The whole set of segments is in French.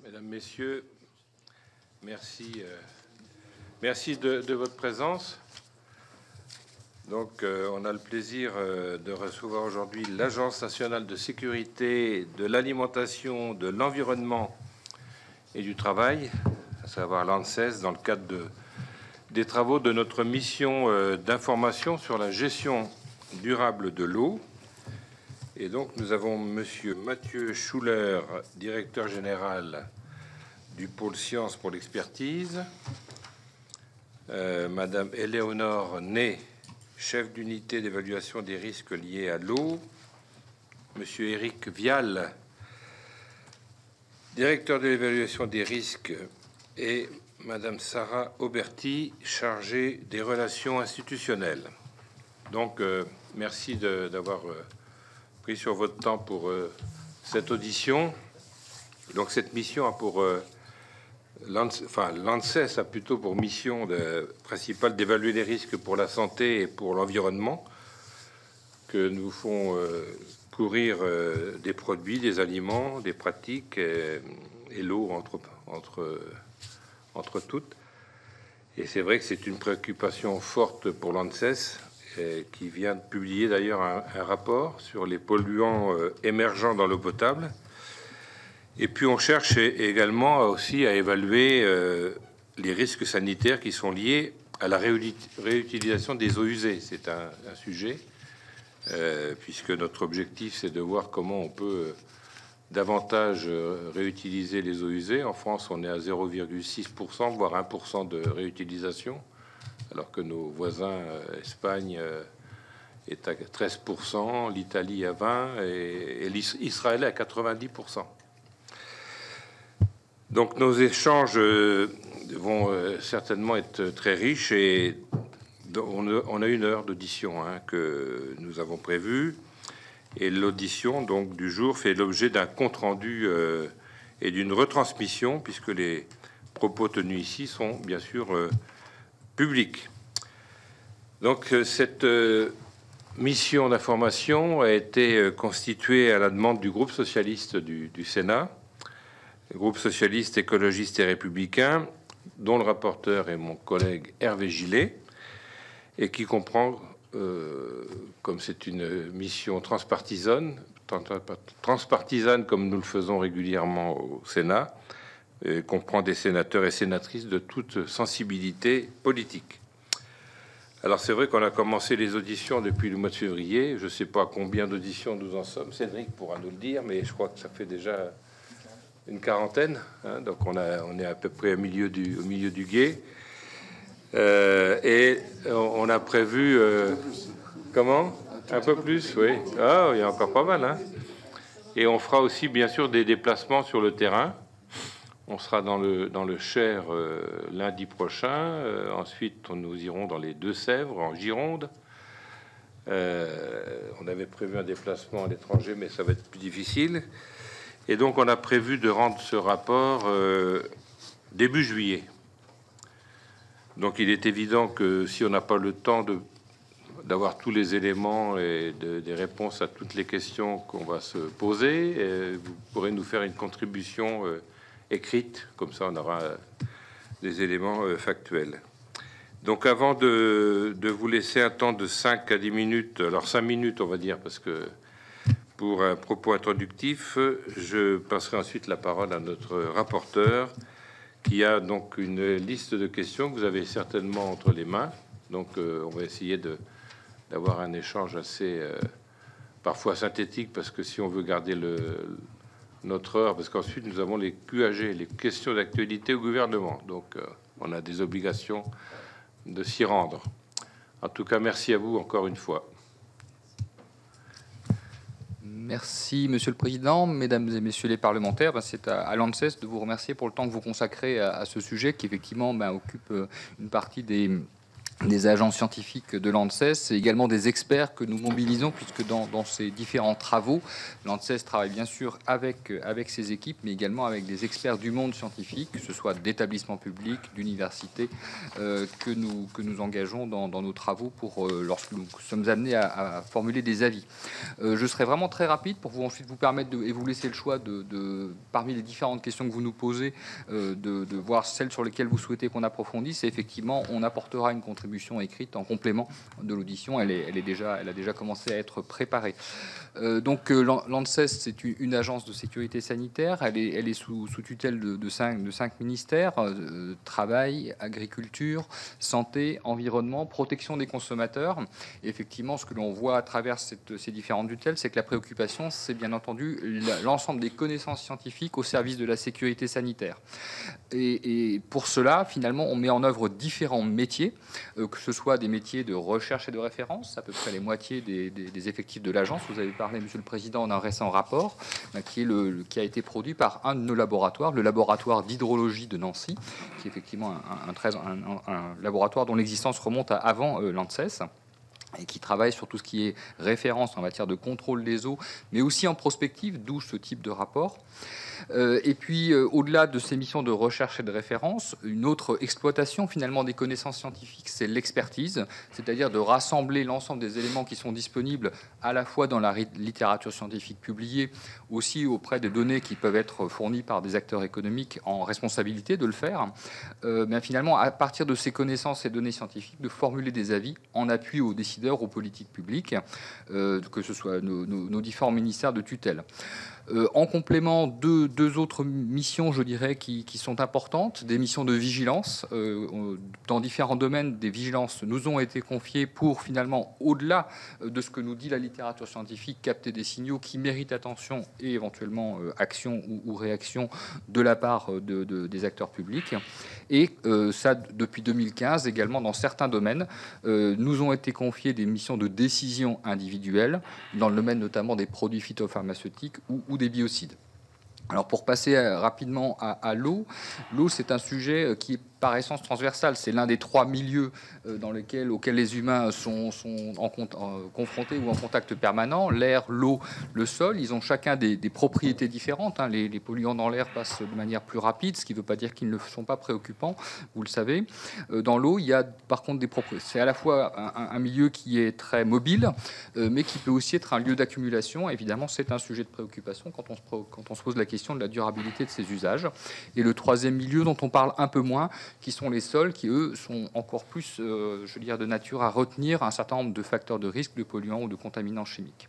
Mesdames, Messieurs, merci de votre présence. Donc, on a le plaisir de recevoir aujourd'hui l'Agence nationale de sécurité de l'alimentation, de l'environnement et du travail, à savoir l'ANSES, dans le cadre des travaux de notre mission d'information sur la gestion durable de l'eau. Et donc, nous avons Monsieur Mathieu Schuller, directeur général du pôle sciences pour l'expertise, Madame Éléonore Ney, chef d'unité d'évaluation des risques liés à l'eau, Monsieur Éric Vial, directeur de l'évaluation des risques, et Madame Sarah Auberti, chargée des relations institutionnelles. Donc, merci d'avoir pris sur votre temps pour cette audition. Donc cette mission a pour l'ANSES a plutôt pour mission principale d'évaluer les risques pour la santé et pour l'environnement que nous font courir des produits, des aliments, des pratiques et l'eau entre toutes. Et c'est vrai que c'est une préoccupation forte pour l'ANSES, qui vient de publier d'ailleurs un rapport sur les polluants émergents dans l'eau potable. Et puis on cherche également aussi à évaluer les risques sanitaires qui sont liés à la réutilisation des eaux usées. C'est un sujet, puisque notre objectif, c'est de voir comment on peut davantage réutiliser les eaux usées. En France, on est à 0,6%, voire 1% de réutilisation, alors que nos voisins, Espagne est à 13%, l'Italie à 20% et l'Israël à 90%. Donc nos échanges vont certainement être très riches et on a 1 heure d'audition que nous avons prévue. Et l'audition donc du jour fait l'objet d'un compte-rendu et d'une retransmission, puisque les propos tenus ici sont bien sûr public. Donc cette mission d'information a été constituée à la demande du groupe socialiste du Sénat, le groupe socialiste, écologiste et républicain, dont le rapporteur est mon collègue Hervé Gillet, et qui comprend, comme c'est une mission transpartisane comme nous le faisons régulièrement au Sénat, comprend des sénateurs et sénatrices de toute sensibilité politique. Alors c'est vrai qu'on a commencé les auditions depuis le mois de février. Je ne sais pas combien d'auditions nous en sommes. Cédric pourra nous le dire, mais je crois que ça fait déjà une quarantaine. Donc on est à peu près au milieu du gué. Et on a prévu... comment ? Un peu plus, oui. Ah, il y a encore pas mal. Et on fera aussi, bien sûr, des déplacements sur le terrain. On sera dans le Cher lundi prochain. Ensuite, nous irons dans les Deux-Sèvres, en Gironde. On avait prévu un déplacement à l'étranger, mais ça va être plus difficile. Et donc, on a prévu de rendre ce rapport début juillet. Donc, il est évident que si on n'a pas le temps d'avoir tous les éléments et des réponses à toutes les questions qu'on va se poser, vous pourrez nous faire une contribution écrite, comme ça on aura des éléments factuels. Donc avant de vous laisser un temps de 5 à 10 minutes, alors 5 minutes on va dire, parce que pour un propos introductif, je passerai ensuite la parole à notre rapporteur, qui a donc une liste de questions que vous avez certainement entre les mains. Donc on va essayer d'avoir un échange assez parfois synthétique, parce que si on veut garder notre heure, parce qu'ensuite nous avons les QAG, les questions d'actualité au gouvernement, donc on a des obligations de s'y rendre. En tout cas, merci à vous encore une fois. Merci Monsieur le Président, Mesdames et Messieurs les parlementaires. C'est à l'ANSES de vous remercier pour le temps que vous consacrez à ce sujet qui effectivement occupe une partie des des agents scientifiques de l'ANSES et également des experts que nous mobilisons, puisque dans ces différents travaux, l'ANSES travaille bien sûr avec ses équipes, mais également avec des experts du monde scientifique, que ce soit d'établissements publics, d'universités, que nous engageons dans nos travaux pour lorsque nous sommes amenés à formuler des avis. Je serai vraiment très rapide pour ensuite vous permettre et vous laisser le choix parmi les différentes questions que vous nous posez, de voir celles sur lesquelles vous souhaitez qu'on approfondisse. Et effectivement, on apportera une contribution écrite en complément de l'audition. Elle a déjà commencé à être préparée. Donc l'ANSES, c'est une agence de sécurité sanitaire. Elle est sous tutelle de cinq ministères: travail, agriculture, santé, environnement, protection des consommateurs. Et effectivement, ce que l'on voit à travers ces différentes tutelles, c'est que la préoccupation, c'est bien entendu l'ensemble des connaissances scientifiques au service de la sécurité sanitaire. Et pour cela, finalement, on met en œuvre différents métiers, que ce soit des métiers de recherche et de référence, à peu près les moitiés des effectifs de l'agence. Vous avez parlé, Monsieur le Président, d'un récent rapport qui a été produit par un de nos laboratoires, le laboratoire d'hydrologie de Nancy, qui est effectivement un laboratoire dont l'existence remonte à avant l'ANSES, et qui travaille sur tout ce qui est référence en matière de contrôle des eaux, mais aussi en prospective, d'où ce type de rapport. Et puis, au-delà de ces missions de recherche et de référence, une autre exploitation finalement des connaissances scientifiques, c'est l'expertise, c'est-à-dire de rassembler l'ensemble des éléments qui sont disponibles à la fois dans la littérature scientifique publiée, aussi auprès des données qui peuvent être fournies par des acteurs économiques en responsabilité de le faire, mais finalement, à partir de ces connaissances et données scientifiques, de formuler des avis en appui aux décideurs, aux politiques publiques, que ce soit nos différents ministères de tutelle. En complément, deux autres missions, je dirais, qui sont importantes, des missions de vigilance. Dans différents domaines, des vigilances nous ont été confiées pour, finalement, au-delà de ce que nous dit la littérature scientifique, capter des signaux qui méritent attention et éventuellement action ou réaction de la part des acteurs publics. Et ça, depuis 2015, également, dans certains domaines, nous ont été confiées des missions de décision individuelle, dans le domaine notamment des produits phytopharmaceutiques ou des biocides. Alors pour passer rapidement à l'eau, c'est un sujet qui est par essence transversale. C'est l'un des trois milieux auxquels les humains sont confrontés ou en contact permanent. L'air, l'eau, le sol, ils ont chacun des propriétés différentes. Les polluants dans l'air passent de manière plus rapide, ce qui ne veut pas dire qu'ils ne sont pas préoccupants, vous le savez. Dans l'eau, il y a par contre des propriétés. C'est à la fois un milieu qui est très mobile, mais qui peut aussi être un lieu d'accumulation. Évidemment, c'est un sujet de préoccupation quand on se pose la question de la durabilité de ces usages. Et le troisième milieu dont on parle un peu moins, qui sont les sols, qui eux sont encore plus, je veux dire, de nature à retenir un certain nombre de facteurs de risque, de polluants ou de contaminants chimiques.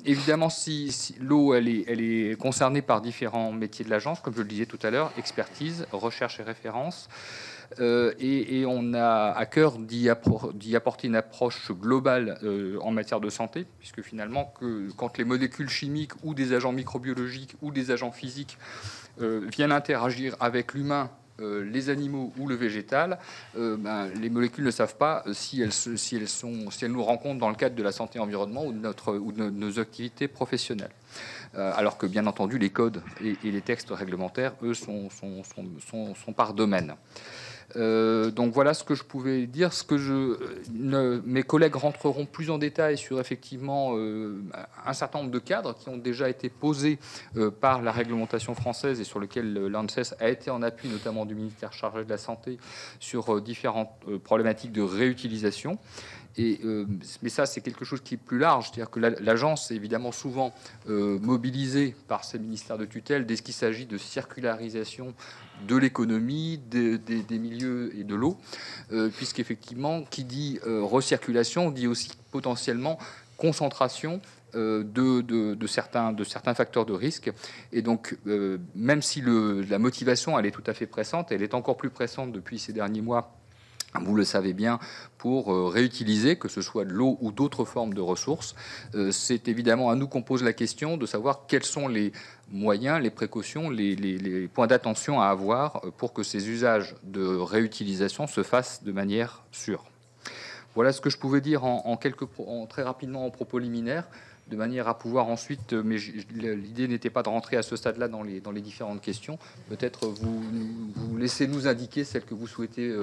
Évidemment, si l'eau, elle est concernée par différents métiers de l'agence, comme je le disais tout à l'heure, expertise, recherche et référence. Et on a à cœur d'y apporter une approche globale en matière de santé, puisque finalement, quand les molécules chimiques ou des agents microbiologiques ou des agents physiques viennent interagir avec l'humain, les animaux ou le végétal, les molécules ne savent pas si elles nous rencontrent dans le cadre de la santé environnement ou de nos activités professionnelles. Alors que, bien entendu, les codes et les textes réglementaires, eux, sont par domaine. Donc voilà ce que je pouvais dire. Mes collègues rentreront plus en détail sur effectivement un certain nombre de cadres qui ont déjà été posés par la réglementation française et sur lesquels l'ANSES a été en appui, notamment du ministère chargé de la Santé, sur différentes problématiques de réutilisation. Mais ça, c'est quelque chose qui est plus large. C'est-à-dire que l'agence est évidemment souvent mobilisée par ces ministères de tutelle dès qu'il s'agit de circularisation de l'économie, des milieux et de l'eau, puisqu'effectivement, qui dit recirculation, dit aussi potentiellement concentration de certains facteurs de risque. Et donc, même si la motivation, elle est tout à fait pressante, elle est encore plus pressante depuis ces derniers mois, vous le savez bien, pour réutiliser, que ce soit de l'eau ou d'autres formes de ressources. C'est évidemment à nous qu'on pose la question de savoir quels sont les moyens, les précautions, les points d'attention à avoir pour que ces usages de réutilisation se fassent de manière sûre. Voilà ce que je pouvais dire très rapidement en propos liminaire. de manière à pouvoir ensuite, mais l'idée n'était pas de rentrer à ce stade-là dans les différentes questions. Peut-être vous laissez nous indiquer celles que vous souhaitez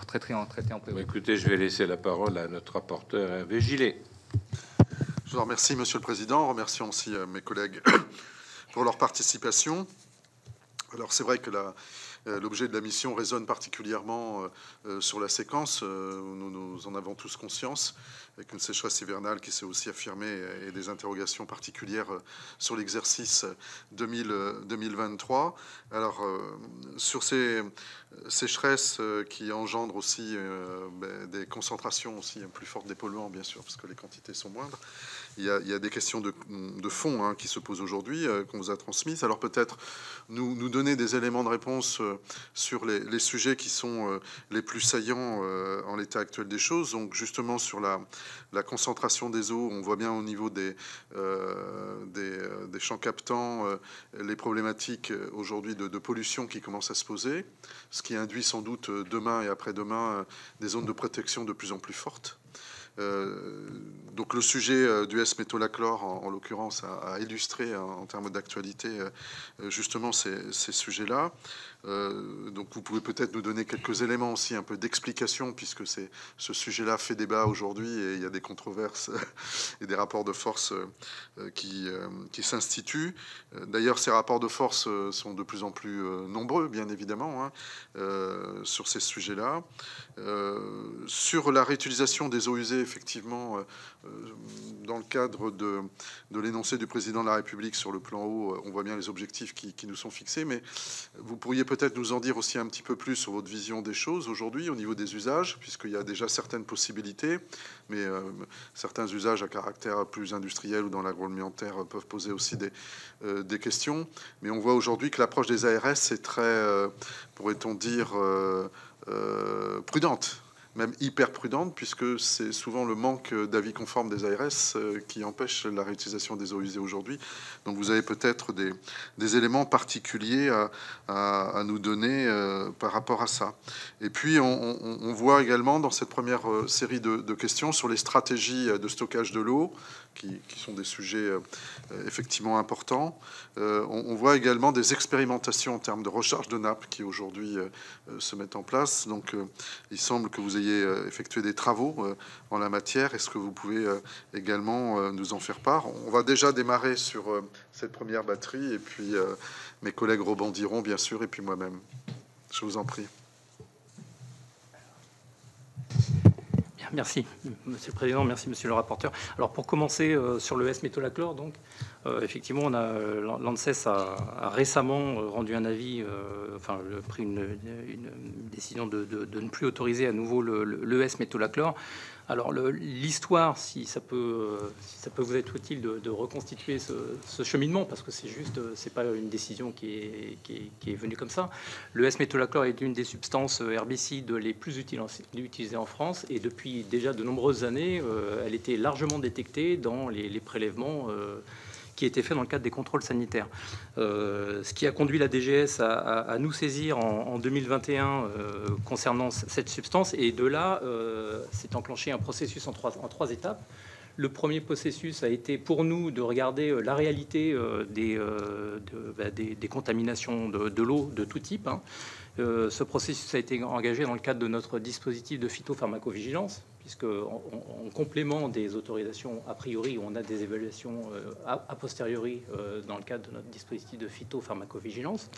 traiter en priorité. Écoutez, je vais laisser la parole à notre rapporteur Hervé Gillet. Je vous remercie, Monsieur le Président. Remercions aussi mes collègues pour leur participation. Alors, c'est vrai que l'objet de la mission résonne particulièrement sur la séquence. Nous en avons tous conscience, avec une sécheresse hivernale qui s'est aussi affirmée et des interrogations particulières sur l'exercice 2023. Alors, sur ces sécheresses qui engendrent aussi des concentrations aussi plus fortes d'épaulement, bien sûr, parce que les quantités sont moindres, il y a des questions de fond qui se posent aujourd'hui, qu'on vous a transmises. Alors peut-être nous donner des éléments de réponse sur les sujets qui sont les plus saillants en l'état actuel des choses. Donc justement sur la concentration des eaux, on voit bien au niveau des champs captants les problématiques aujourd'hui de pollution qui commencent à se poser, ce qui induit sans doute demain et après-demain des zones de protection de plus en plus fortes. Donc le sujet du S-métolachlore, en l'occurrence, a illustré en termes d'actualité justement ces sujets-là. Donc vous pouvez peut-être nous donner quelques éléments aussi, un peu d'explication, puisque ce sujet-là fait débat aujourd'hui et il y a des controverses et des rapports de force qui s'instituent. D'ailleurs, ces rapports de force sont de plus en plus nombreux, bien évidemment, sur ces sujets-là. Sur la réutilisation des eaux usées, effectivement, dans le cadre de l'énoncé du président de la République sur le plan eau, on voit bien les objectifs qui nous sont fixés, mais vous pourriez peut-être nous en dire aussi un petit peu plus sur votre vision des choses aujourd'hui au niveau des usages, puisqu'il y a déjà certaines possibilités, mais certains usages à caractère plus industriel ou dans l'agroalimentaire peuvent poser aussi des questions. Mais on voit aujourd'hui que l'approche des ARS est très, pourrait-on dire, prudente, même hyper prudente, puisque c'est souvent le manque d'avis conforme des ARS qui empêche la réutilisation des eaux usées aujourd'hui. Donc vous avez peut-être des éléments particuliers à nous donner par rapport à ça. Et puis on voit également dans cette première série de questions sur les stratégies de stockage de l'eau, qui sont des sujets effectivement importants. On voit également des expérimentations en termes de recharge de nappes qui aujourd'hui se mettent en place. Donc il semble que vous ayez effectué des travaux en la matière. Est-ce que vous pouvez également nous en faire part? On va déjà démarrer sur cette première batterie et puis mes collègues rebondiront bien sûr et puis moi-même. Je vous en prie. Merci, Monsieur le Président. Merci, Monsieur le rapporteur. Alors, pour commencer sur le S-métolachlore, donc, effectivement, l'ANSES a récemment rendu un avis, pris une décision de ne plus autoriser à nouveau le S-métolachlore. Alors, l'histoire, si ça peut vous être utile de reconstituer ce cheminement, parce que c'est pas une décision qui est venue comme ça. Le S-métolachlore est une des substances herbicides les plus utilisées en France, et depuis déjà de nombreuses années, elle était largement détectée dans les prélèvements qui étaient faits dans le cadre des contrôles sanitaires. Ce qui a conduit la DGS à nous saisir en 2021 concernant cette substance, et de là s'est enclenché un processus en trois étapes. Le premier processus a été pour nous de regarder la réalité des contaminations de l'eau de tout type. Ce processus a été engagé dans le cadre de notre dispositif de phytopharmacovigilance, puisque en complément des autorisations a priori, on a des évaluations a posteriori dans le cadre de notre dispositif de phytopharmacovigilance.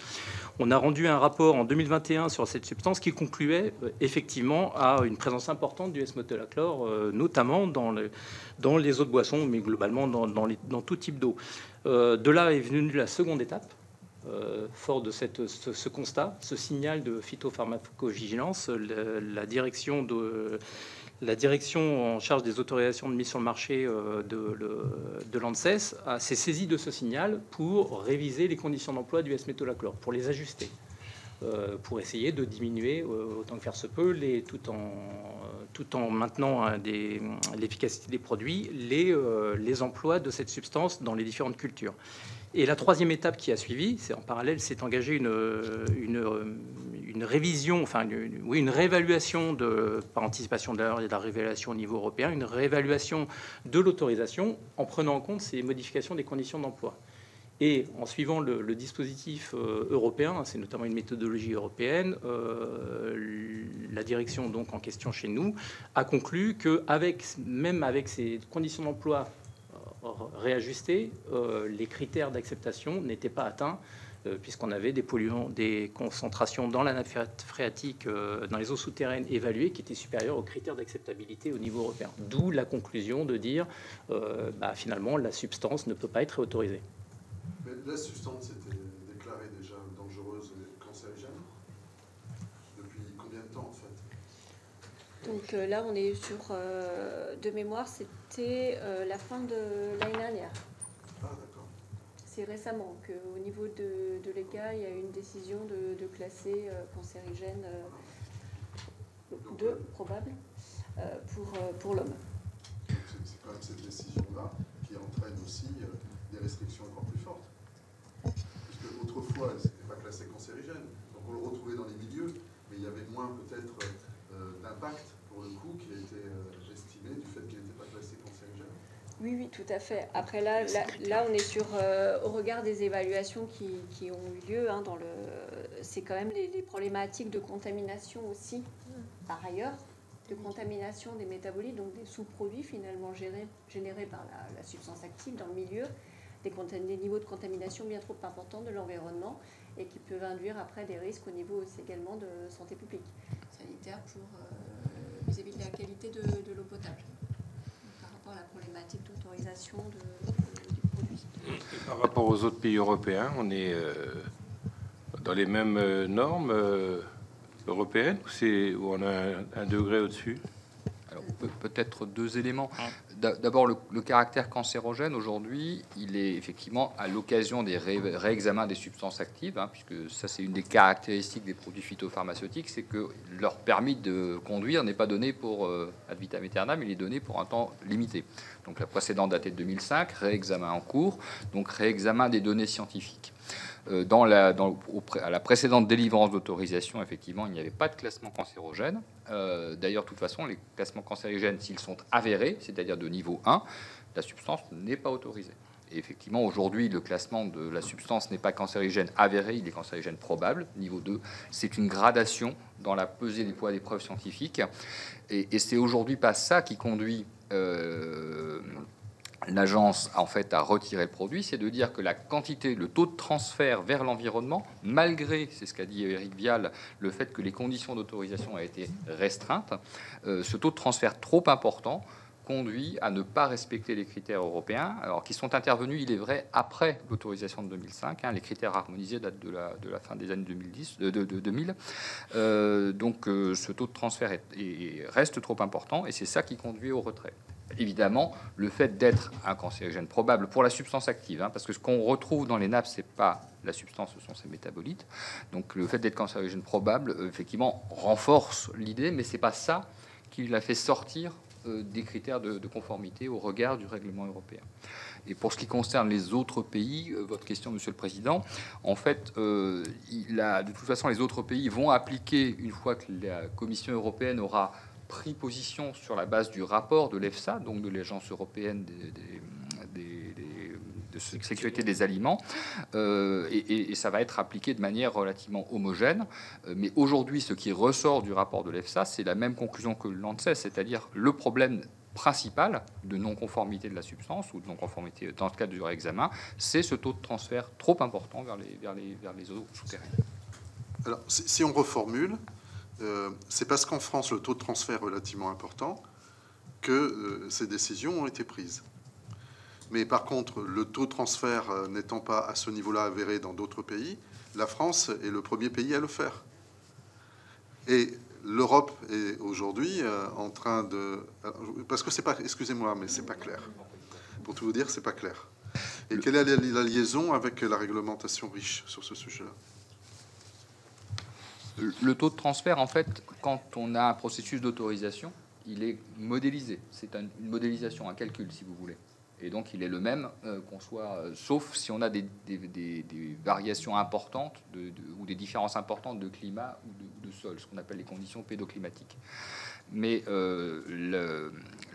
On a rendu un rapport en 2021 sur cette substance qui concluait effectivement à une présence importante du S-métolachlore, notamment dans les eaux de boisson, mais globalement dans tout type d'eau. De là est venue la seconde étape. Fort de ce constat, ce signal de phytopharmacovigilance, la direction en charge des autorisations de mise sur le marché de l'ANSES s'est saisie de ce signal pour réviser les conditions d'emploi du S-métolachlore, pour les ajuster. pour essayer de diminuer autant que faire se peut, tout en maintenant l'efficacité des produits, les emplois de cette substance dans les différentes cultures. Et la troisième étape qui a suivi, c'est en parallèle, c'est engagé une révision, enfin une réévaluation par anticipation de la réévaluation au niveau européen, une réévaluation de l'autorisation en prenant en compte ces modifications des conditions d'emploi. Et en suivant le dispositif européen, c'est notamment une méthodologie européenne, la direction donc en question chez nous a conclu que même avec ces conditions d'emploi réajustées, les critères d'acceptation n'étaient pas atteints, puisqu'on avait des polluants, des concentrations dans la nappe phréatique, dans les eaux souterraines évaluées qui étaient supérieures aux critères d'acceptabilité au niveau européen. D'où la conclusion de dire finalement la substance ne peut pas être autorisée. Mais la substance était déclarée déjà dangereuse et cancérigène depuis combien de temps en fait? Donc là, on est sur, de mémoire, c'était la fin de l'année dernière. Ah d'accord. C'est récemment qu'au niveau de l'ECA, il y a eu une décision de classer cancérigène 2, probable, pour l'homme. C'est quand même cette décision-là qui entraîne aussi des restrictions encore plus fortes. Puisque autrefois, elle n'était pas classée cancérigène. Donc on le retrouvait dans les milieux, mais il y avait moins peut-être d'impact pour le coup qui a été estimé du fait qu'il n'était pas classé cancérigène. Oui, oui, tout à fait. Après, là on est sur, au regard des évaluations qui ont eu lieu, hein, c'est quand même les problématiques de contamination aussi, par ailleurs, de contamination des métabolites, donc des sous-produits finalement générés par la substance active dans le milieu, des niveaux de contamination bien trop importants de l'environnement et qui peuvent induire après des risques au niveau aussi également de santé publique, sanitaire vis-à-vis de la qualité de l'eau potable. Par rapport à la problématique d'autorisation du produit. Et par rapport aux autres pays européens, on est dans les mêmes normes européennes ou on a un degré au-dessus? Alors, peut-être deux éléments. D'abord, le caractère cancérogène, aujourd'hui, il est effectivement à l'occasion des réexamens des substances actives, hein, puisque ça, c'est une des caractéristiques des produits phytopharmaceutiques, c'est que leur permis de conduire n'est pas donné pour ad vitam aeternam, il est donné pour un temps limité. Donc, la précédente datée de 2005, réexamen en cours, donc réexamen des données scientifiques. À la précédente délivrance d'autorisation, effectivement, il n'y avait pas de classement cancérogène. D'ailleurs, de toute façon, les classements cancérigènes, s'ils sont avérés, c'est-à-dire de niveau 1, la substance n'est pas autorisée. Et effectivement, aujourd'hui, le classement de la substance n'est pas cancérigène avéré, il est cancérigène probable. Niveau 2, c'est une gradation dans la pesée des poids des preuves scientifiques. Et c'est aujourd'hui pas ça qui conduit l'agence en fait à retirer le produit, c'est de dire que la quantité, le taux de transfert vers l'environnement, malgré, c'est ce qu'a dit Éric Vial, le fait que les conditions d'autorisation aient été restreintes, ce taux de transfert trop important conduit à ne pas respecter les critères européens, alors qui sont intervenus, il est vrai, après l'autorisation de 2005. Hein, les critères harmonisés datent de la fin des années 2000. Donc ce taux de transfert reste trop important et c'est ça qui conduit au retrait. Évidemment, le fait d'être un cancérigène probable pour la substance active, hein, parce que ce qu'on retrouve dans les nappes, c'est pas la substance, ce sont ses métabolites. Donc le fait d'être cancérigène probable, effectivement, renforce l'idée, mais c'est pas ça qui l'a fait sortir des critères de conformité au regard du règlement européen. Et pour ce qui concerne les autres pays, votre question, Monsieur le Président, en fait, de toute façon, les autres pays vont appliquer, une fois que la Commission européenne aura pris position sur la base du rapport de l'EFSA, donc de l'Agence européenne de sécurité des aliments, et ça va être appliqué de manière relativement homogène. Mais aujourd'hui, ce qui ressort du rapport de l'EFSA, c'est la même conclusion que l'ANSES, c'est-à-dire le problème principal de non-conformité de la substance ou de non-conformité dans le cadre du réexamen, c'est ce taux de transfert trop important vers les eaux souterraines. Alors, si on reformule, c'est parce qu'en France, le taux de transfert est relativement important que ces décisions ont été prises. Mais par contre, le taux de transfert n'étant pas à ce niveau-là avéré dans d'autres pays, la France est le premier pays à le faire. Et l'Europe est aujourd'hui en train de... Parce que c'est pas... Excusez-moi, mais c'est pas clair. Pour tout vous dire, c'est pas clair. Et quelle est la liaison avec la réglementation riche sur ce sujet-là? Le taux de transfert, en fait, quand on a un processus d'autorisation, il est modélisé. C'est une modélisation, un calcul, si vous voulez. Et donc, il est le même qu'on soit, sauf si on a des variations importantes ou des différences importantes de climat ou de sol, ce qu'on appelle les conditions pédoclimatiques. Mais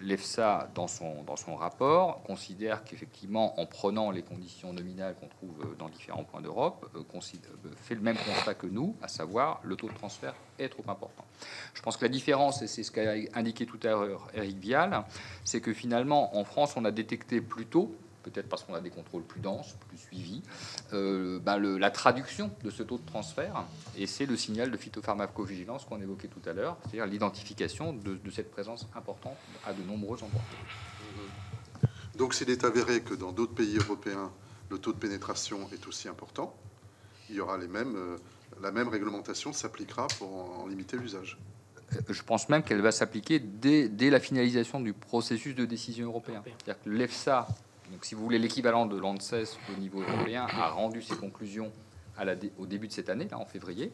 l'EFSA, dans son rapport, considère qu'effectivement, en prenant les conditions nominales qu'on trouve dans différents points d'Europe, fait le même constat que nous, à savoir le taux de transfert est trop important. Je pense que la différence, et c'est ce qu'a indiqué tout à l'heure Éric Vial, c'est que finalement, en France, on a détecté plus tôt, peut-être parce qu'on a des contrôles plus denses, plus suivis, la traduction de ce taux de transfert, et c'est le signal de phytopharmacovigilance qu'on évoquait tout à l'heure, c'est-à-dire l'identification de cette présence importante à de nombreux endroits. Donc s'il est avéré que dans d'autres pays européens, le taux de pénétration est aussi important, il y aura la même réglementation s'appliquera pour en limiter l'usage. Je pense même qu'elle va s'appliquer dès la finalisation du processus de décision européen. C'est-à-dire que l'EFSA, donc si vous voulez l'équivalent de l'ANSES au niveau européen, a rendu ses conclusions au début de cette année, là, en février,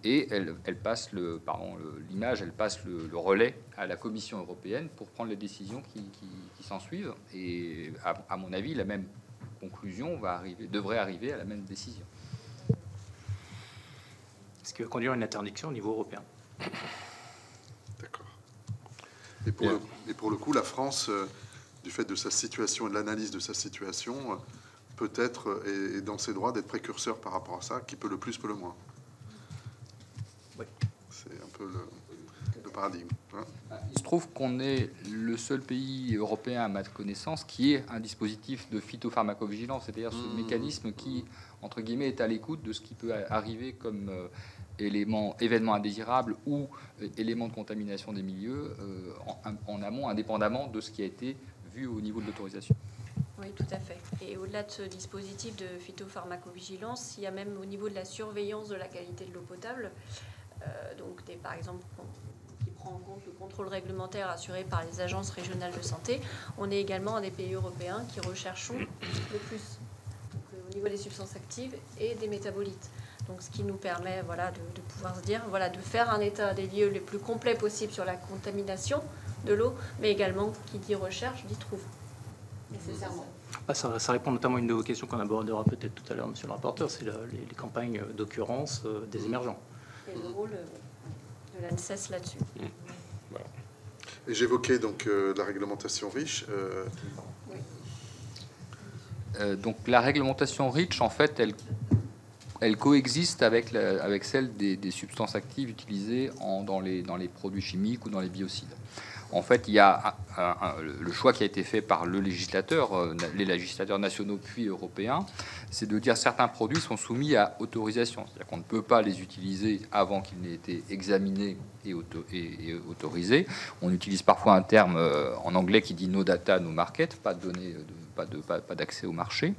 et elle passe elle passe le relais à la Commission européenne pour prendre les décisions qui s'en suivent. Et à mon avis, la même conclusion devrait arriver à la même décision. Ce qui va conduire à une interdiction au niveau européen. D'accord. Et pour le coup, la France, du fait de sa situation et de l'analyse de sa situation, peut-être est dans ses droits d'être précurseur par rapport à ça, qui peut le plus, peut le moins. Oui. C'est un peu le paradigme. Hein. Il se trouve qu'on est le seul pays européen, à ma connaissance, qui ait un dispositif de phytopharmacovigilance, c'est-à-dire ce mécanisme qui, entre guillemets, est à l'écoute de ce qui peut arriver comme événement indésirable ou élément de contamination des milieux en amont, indépendamment de ce qui a été vu au niveau de l'autorisation. Oui, tout à fait. Et au-delà de ce dispositif de phytopharmacovigilance, il y a même au niveau de la surveillance de la qualité de l'eau potable, par exemple, qui prend en compte le contrôle réglementaire assuré par les agences régionales de santé, on est également un des pays européens qui recherchons le plus au niveau des substances actives et des métabolites. Donc, ce qui nous permet de pouvoir se dire, de faire un état des lieux le plus complet possible sur la contamination de l'eau, mais également, qui dit recherche, dit trouve, nécessairement. Ça répond notamment à une de vos questions qu'on abordera peut-être tout à l'heure, monsieur le rapporteur, c'est les campagnes d'occurrence des émergents. Et le rôle de l'ANSES là-dessus. Voilà. Et j'évoquais donc la réglementation REACH. Donc la réglementation REACH, en fait, elle coexiste avec celle des substances actives utilisées dans les produits chimiques ou dans les biocides. En fait, il y a le choix qui a été fait par les législateurs nationaux puis européens, c'est de dire que certains produits sont soumis à autorisation. C'est-à-dire qu'on ne peut pas les utiliser avant qu'ils n'aient été examinés et autorisés. On utilise parfois un terme en anglais qui dit no data, no market, pas de données, pas d'accès au marché.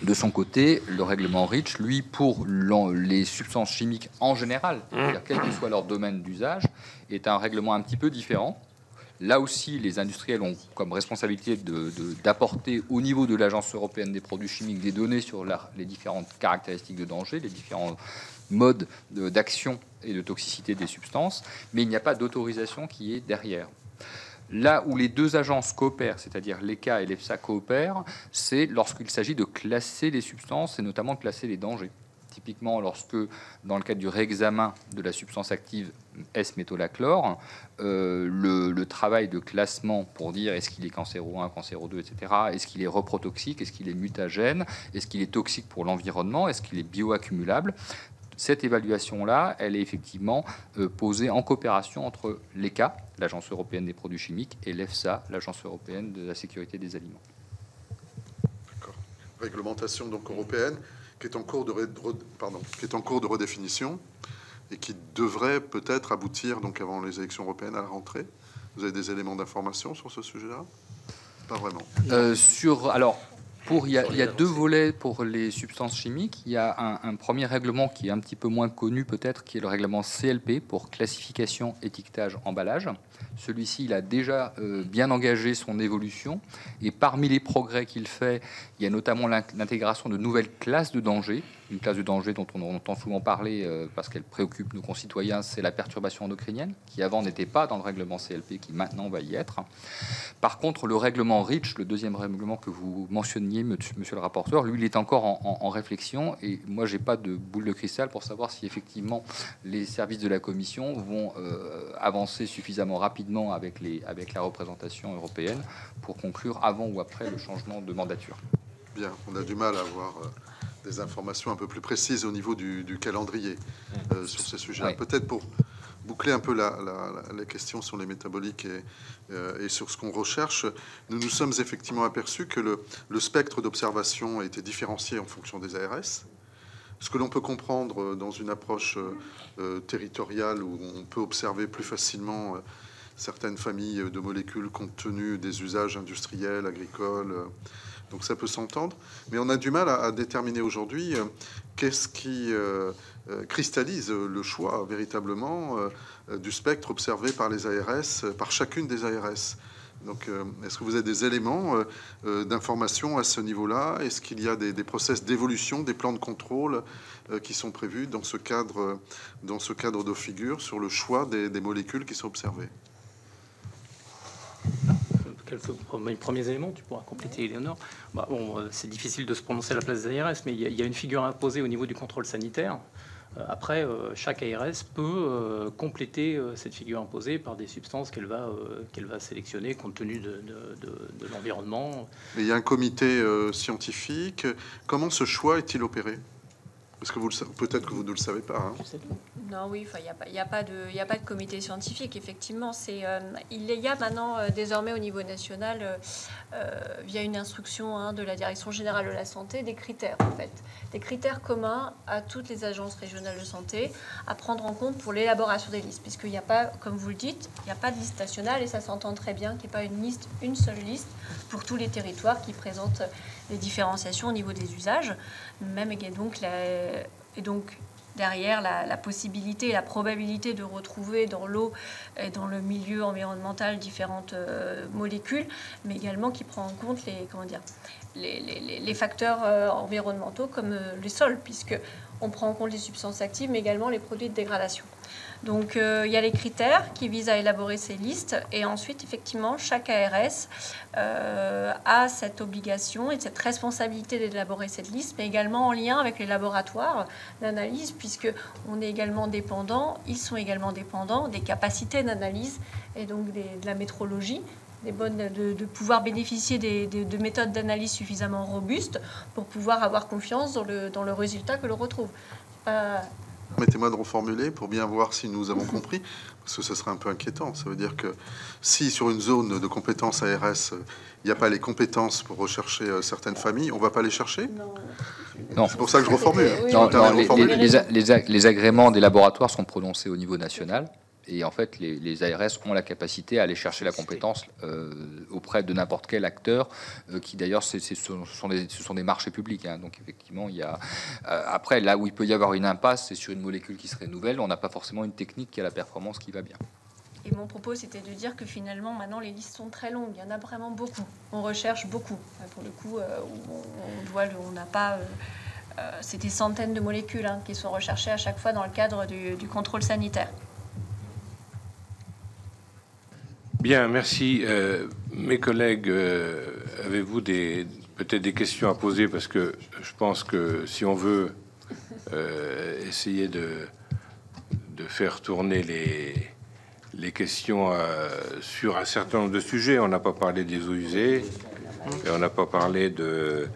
De son côté, le règlement REACH, lui, pour les substances chimiques en général, c'est-à-dire quel que soit leur domaine d'usage, est un règlement un petit peu différent. Là aussi, les industriels ont comme responsabilité d'apporter au niveau de l'Agence européenne des produits chimiques des données sur les différentes caractéristiques de danger, les différents modes d'action et de toxicité des substances, mais il n'y a pas d'autorisation qui est derrière. Là où les deux agences coopèrent, c'est-à-dire l'ECHA et l'EFSA coopèrent, c'est lorsqu'il s'agit de classer les substances et notamment de classer les dangers. Typiquement, lorsque, dans le cadre du réexamen de la substance active S-métolachlore, le travail de classement pour dire est-ce qu'il est cancéro 1, cancéro 2, etc., est-ce qu'il est reprotoxique, est-ce qu'il est mutagène, est-ce qu'il est toxique pour l'environnement, est-ce qu'il est bioaccumulable, cette évaluation-là, elle est effectivement posée en coopération entre l'ECHA, l'Agence européenne des produits chimiques, et l'EFSA, l'Agence européenne de la sécurité des aliments. D'accord. Réglementation donc européenne qui est en cours de redéfinition et qui devrait peut-être aboutir donc avant les élections européennes à la rentrée. Vous avez des éléments d'information sur ce sujet-là? Pas vraiment. Il y a deux volets pour les substances chimiques. Il y a un premier règlement qui est un petit peu moins connu peut-être, qui est le règlement CLP pour classification, étiquetage, emballage. Celui-ci, il a déjà bien engagé son évolution. Et parmi les progrès qu'il fait, il y a notamment l'intégration de nouvelles classes de danger. Une classe de danger dont on entend souvent parler parce qu'elle préoccupe nos concitoyens, c'est la perturbation endocrinienne, qui avant n'était pas dans le règlement CLP, qui maintenant va y être. Par contre, le règlement REACH, le deuxième règlement que vous mentionniez, monsieur le rapporteur, lui, il est encore en réflexion. Et moi, j'ai pas de boule de cristal pour savoir si effectivement les services de la Commission vont avancer suffisamment rapidement avec la représentation européenne pour conclure avant ou après le changement de mandature. Bien, on a du mal à avoir des informations un peu plus précises au niveau du calendrier sur ces sujets. Oui. Peut-être pour boucler un peu la question sur les métaboliques et sur ce qu'on recherche, nous nous sommes effectivement aperçus que le spectre d'observation a été différencié en fonction des ARS. Ce que l'on peut comprendre dans une approche territoriale où on peut observer plus facilement certaines familles de molécules compte tenu des usages industriels, agricoles. Donc ça peut s'entendre, mais on a du mal à déterminer aujourd'hui qu'est-ce qui cristallise le choix véritablement du spectre observé par les ARS, par chacune des ARS. Donc est-ce que vous avez des éléments d'information à ce niveau-là? Est-ce qu'il y a des process d'évolution, des plans de contrôle qui sont prévus dans ce cadre de figure sur le choix des molécules qui sont observées? Quelques premiers éléments, tu pourras compléter, Éléonore. C'est difficile de se prononcer à la place des ARS, mais il y a une figure imposée au niveau du contrôle sanitaire. Après, chaque ARS peut compléter cette figure imposée par des substances qu'elle va sélectionner compte tenu de l'environnement. Mais il y a un comité scientifique. Comment ce choix est-il opéré? Parce que peut-être que vous ne le savez pas. Hein. Non, oui, il n'y a pas de comité scientifique, effectivement. Il y a maintenant, désormais, au niveau national, via une instruction de la Direction générale de la santé, des critères, en fait. Des critères communs à toutes les agences régionales de santé à prendre en compte pour l'élaboration des listes. Puisqu'il n'y a pas, comme vous le dites, il n'y a pas de liste nationale et ça s'entend très bien qu'il n'y ait pas une seule liste pour tous les territoires qui présentent les différenciations au niveau des usages. Même et donc derrière la possibilité et la probabilité de retrouver dans l'eau et dans le milieu environnemental différentes molécules, mais également qui prend en compte les facteurs environnementaux comme les sols, puisque on prend en compte les substances actives, mais également les produits de dégradation. Donc, il y a les critères qui visent à élaborer ces listes. Et ensuite, effectivement, chaque ARS a cette obligation et cette responsabilité d'élaborer cette liste, mais également en lien avec les laboratoires d'analyse, puisqu'on est également dépendant, ils sont également dépendants des capacités d'analyse et donc de la métrologie, de pouvoir bénéficier de méthodes d'analyse suffisamment robustes pour pouvoir avoir confiance dans le résultat que l'on retrouve. Permettez-moi de reformuler pour bien voir si nous avons compris, parce que ce serait un peu inquiétant. Ça veut dire que si sur une zone de compétences ARS, il n'y a pas les compétences pour rechercher certaines familles, on ne va pas les chercher? Non. C'est pour ça que je reformule. Non, les agréments des laboratoires sont prononcés au niveau national. Et en fait, les ARS ont la capacité à aller chercher la compétence auprès de n'importe quel acteur, qui d'ailleurs, ce sont des marchés publics. Hein. Donc effectivement, il y a après, là où il peut y avoir une impasse, c'est sur une molécule qui serait nouvelle. On n'a pas forcément une technique qui a la performance qui va bien. Et mon propos, c'était de dire que finalement, maintenant, les listes sont très longues. Il y en a vraiment beaucoup. On recherche beaucoup. Pour le coup, on n'a pas... c'est des centaines de molécules qui sont recherchées à chaque fois dans le cadre du contrôle sanitaire. Bien, merci. Mes collègues, avez-vous peut-être des questions à poser? Parce que je pense que si on veut essayer de faire tourner les questions sur un certain nombre de sujets, on n'a pas parlé des eaux usées, et on n'a pas parlé de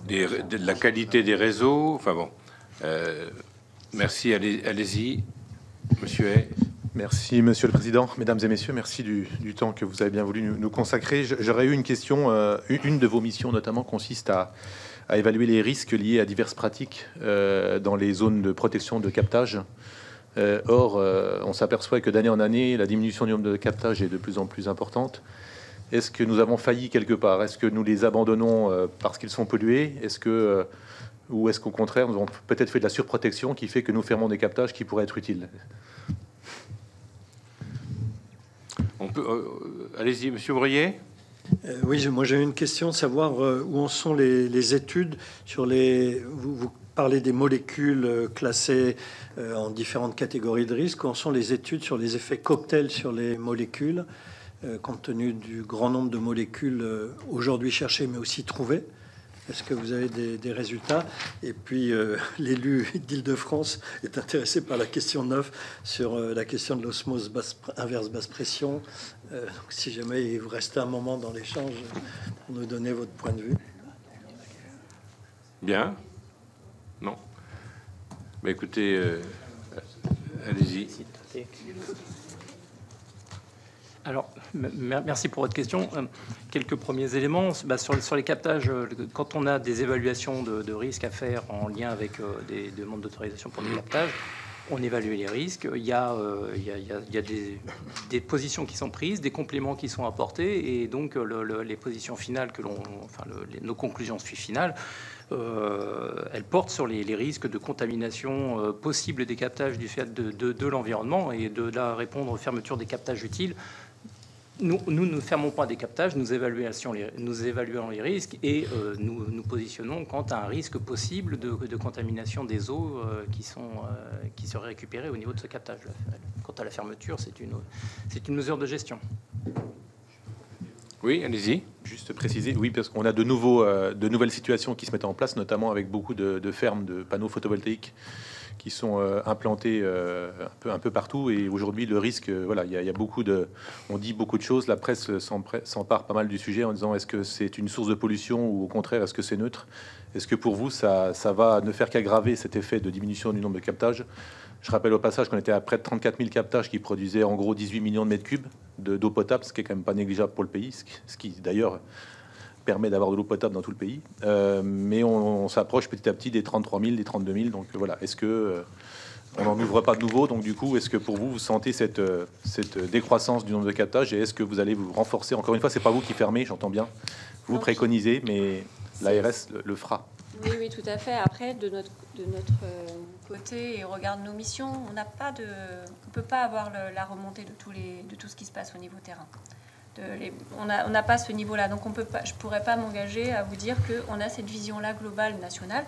la qualité des réseaux. Enfin bon, merci, allez-y, monsieur Hay. Merci, Monsieur le Président. Mesdames et Messieurs, merci du temps que vous avez bien voulu nous consacrer. J'aurais eu une question. Une de vos missions, notamment, consiste à évaluer les risques liés à diverses pratiques dans les zones de protection de captage. Or, on s'aperçoit que d'année en année, la diminution du nombre de captages est de plus en plus importante. est-ce que nous avons failli quelque part? Est-ce que nous les abandonnons parce qu'ils sont pollués? Ou est-ce qu'au contraire, nous avons peut-être fait de la surprotection qui fait que nous fermons des captages qui pourraient être utiles? On peut, allez-y, Monsieur Brier. Oui, moi j'ai une question, savoir où en sont les études sur les... Vous parlez des molécules classées en différentes catégories de risque. Où en sont les études sur les effets cocktails sur les molécules, compte tenu du grand nombre de molécules aujourd'hui cherchées, mais aussi trouvées? Est-ce que vous avez des résultats? Et puis, l'élu d'Île-de-France est intéressé par la question 9 sur la question de l'osmose inverse basse pression. Donc, si jamais il vous reste un moment dans l'échange pour nous donner votre point de vue. Bien. Non. Mais écoutez, allez-y. Alors, merci pour votre question. Quelques premiers éléments. Sur les captages, quand on a des évaluations de risques à faire en lien avec des demandes d'autorisation pour des captages, on évalue les risques. Il y a des positions qui sont prises, des compléments qui sont apportés, et donc les positions finales nos conclusions finales, elles portent sur les risques de contamination possible des captages du fait de l'environnement, et de là répondre aux fermetures des captages utiles. Nous ne fermons pas des captages, nous évaluons les risques, et nous positionnons quant à un risque possible de contamination des eaux qui seraient récupérées au niveau de ce captage. Quant à la fermeture, c'est une mesure de gestion. Oui, allez-y. Juste préciser, oui, parce qu'on a de nouvelles situations qui se mettent en place, notamment avec beaucoup de fermes de panneaux photovoltaïques qui sont implantés un peu partout. Et aujourd'hui, le risque, voilà, il y a on dit beaucoup de choses. La presse s'empare pas mal du sujet en disant est-ce que c'est une source de pollution ou au contraire est-ce que c'est neutre? Est-ce que pour vous, ça va ne faire qu'aggraver cet effet de diminution du nombre de captages? Je rappelle au passage qu'on était à près de 34 000 captages qui produisaient en gros 18 millions de mètres cubes d'eau potable, ce qui est quand même pas négligeable pour le pays, ce qui d'ailleurs permet d'avoir de l'eau potable dans tout le pays. Mais on s'approche petit à petit des 33 000, des 32 000. Donc voilà, est-ce que on n'en ouvre pas de nouveau? Donc du coup, est-ce que pour vous, vous sentez cette décroissance du nombre de captages, et est-ce que vous allez vous renforcer? Encore une fois, c'est pas vous qui fermez, j'entends bien. Vous Non, préconisez, mais l'ARS le fera. Oui, tout à fait. Après, de notre côté et au regard de nos missions, on peut pas avoir la remontée de tout ce qui se passe au niveau terrain. On n'a pas ce niveau-là, donc je pourrais pas m'engager à vous dire qu'on a cette vision-là globale nationale,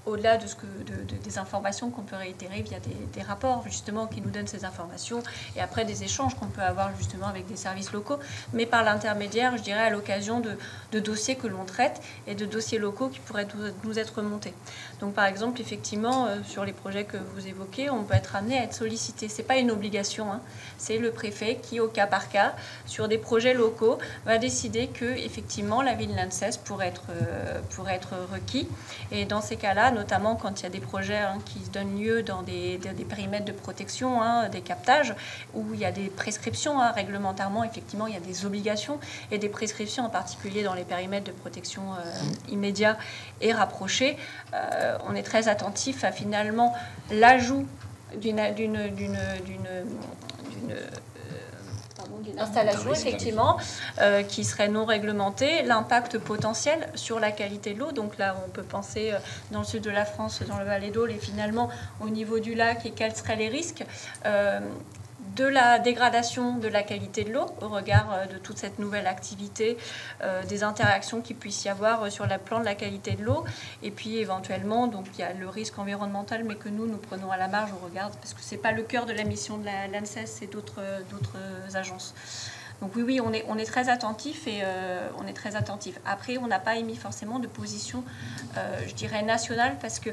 au-delà des informations qu'on peut réitérer via des rapports justement qui nous donnent ces informations, et après des échanges qu'on peut avoir justement avec des services locaux, mais par l'intermédiaire, je dirais, à l'occasion de dossiers que l'on traite et de dossiers locaux qui pourraient nous être remontés. Donc par exemple, effectivement, sur les projets que vous évoquez, on peut être amené à être sollicité. C'est pas une obligation, hein. C'est le préfet qui, au cas par cas, sur des projets locaux, va décider que effectivement la ville d'Annecy pourrait être requis. Et dans ces cas-là, notamment quand il y a des projets qui se donnent lieu dans des périmètres de protection, des captages, où il y a des prescriptions, réglementairement, effectivement, il y a des obligations et des prescriptions, en particulier dans les périmètres de protection immédiats et rapprochés. On est très attentif à finalement l'ajout d'une installation, effectivement, qui serait non réglementée, l'impact potentiel sur la qualité de l'eau. Donc là, on peut penser dans le sud de la France, dans le Valais d'Aule, et finalement au niveau du lac, et quels seraient les risques de la dégradation de la qualité de l'eau au regard de toute cette nouvelle activité, des interactions qu'il puisse y avoir sur le plan de la qualité de l'eau, et puis éventuellement, donc il y a le risque environnemental, mais que nous prenons à la marge au regard, parce que c'est pas le cœur de la mission de l'ANSES, c'est d'autres agences. Donc oui, on est très attentif, et on est très attentif. Après, on n'a pas émis forcément de position, je dirais, nationale, parce que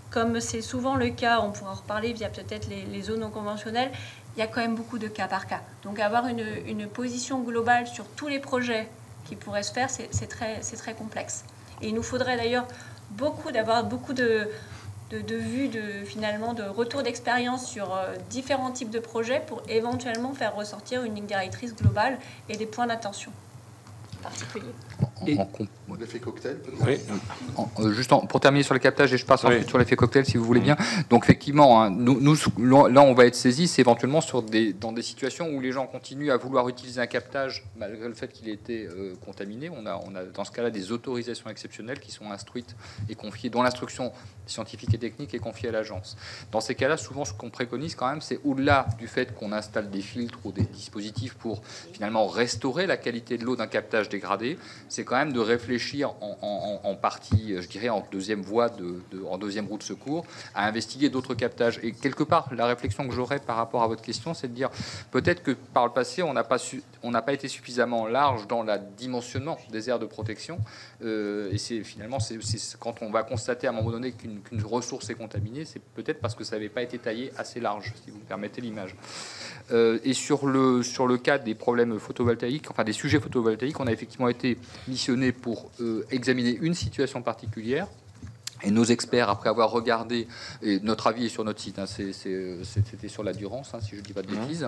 comme c'est souvent le cas, on pourra en reparler via peut-être les zones non conventionnelles, il y a quand même beaucoup de cas par cas. Donc avoir une position globale sur tous les projets qui pourraient se faire, c'est très complexe. Et il nous faudrait d'ailleurs d'avoir beaucoup de vues, finalement, de retour d'expérience sur différents types de projets pour éventuellement faire ressortir une ligne directrice globale et des points d'attention particuliers. L'effet cocktail, peut-être. Pour terminer sur le captage, et je passe ensuite sur l'effet cocktail, si vous voulez bien. Donc, effectivement, hein, là, on va être saisi, c'est éventuellement dans des situations où les gens continuent à vouloir utiliser un captage malgré le fait qu'il ait été contaminé. On a dans ce cas-là des autorisations exceptionnelles qui sont instruites et confiées, dont l'instruction scientifique et technique est confiée à l'agence. Dans ces cas-là, souvent, ce qu'on préconise quand même, c'est au-delà du fait qu'on installe des filtres ou des dispositifs pour finalement restaurer la qualité de l'eau d'un captage dégradé, c'est quand même de réfléchir en partie, je dirais, en deuxième voie, en deuxième roue de secours, à investiguer d'autres captages. Et quelque part, la réflexion que j'aurais par rapport à votre question, c'est de dire peut-être que par le passé, on n'a pas été suffisamment large dans le dimensionnement des aires de protection. Et c'est finalement, c'est quand on va constater à un moment donné qu'une ressource est contaminée, c'est peut-être parce que ça n'avait pas été taillé assez large, si vous me permettez l'image. Et sur le cas des problèmes photovoltaïques, enfin des sujets photovoltaïques, on a effectivement été missionné pour examiner une situation particulière. Et nos experts, après avoir regardé, et notre avis est sur notre site, hein, c'était sur la Durance, hein, si je ne dis pas de bêtises,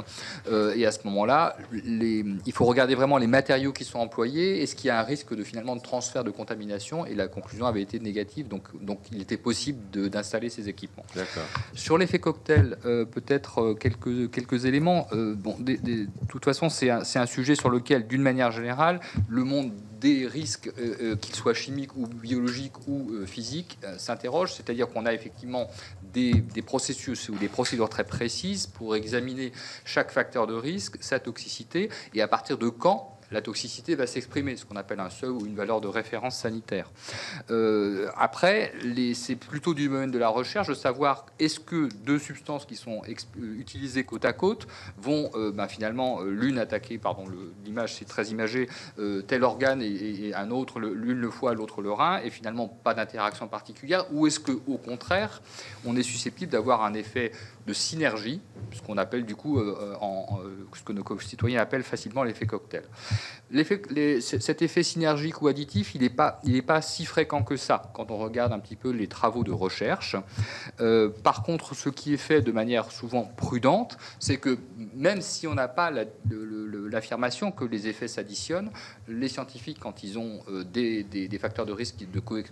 et à ce moment-là, il faut regarder vraiment les matériaux qui sont employés, est-ce qu'il y a un risque de transfert de contamination, et la conclusion avait été négative, donc il était possible d'installer ces équipements. Sur l'effet cocktail, peut-être quelques éléments. De toute façon, c'est un sujet sur lequel, d'une manière générale, le monde des risques, qu'ils soient chimiques ou biologiques ou physiques, s'interroge. C'est-à-dire qu'on a effectivement des processus ou des procédures très précises pour examiner chaque facteur de risque, sa toxicité, et à partir de quand la toxicité va s'exprimer, ce qu'on appelle un seuil ou une valeur de référence sanitaire. Après, c'est plutôt du domaine de la recherche de savoir est-ce que deux substances qui sont utilisées côte à côte vont finalement l'une attaquer, l'image c'est très imagé, tel organe et un autre, l'une le foie, l'autre le rein, et finalement pas d'interaction particulière, ou est-ce que au contraire on est susceptible d'avoir un effet de synergie, ce qu'on appelle du coup, ce que nos concitoyens appellent facilement l'effet cocktail. Cet effet synergique ou additif, il n'est pas si fréquent que ça quand on regarde un petit peu les travaux de recherche. Par contre, ce qui est fait de manière souvent prudente, c'est que même si on n'a pas l'affirmation que les effets s'additionnent, les scientifiques, quand ils ont des facteurs de risque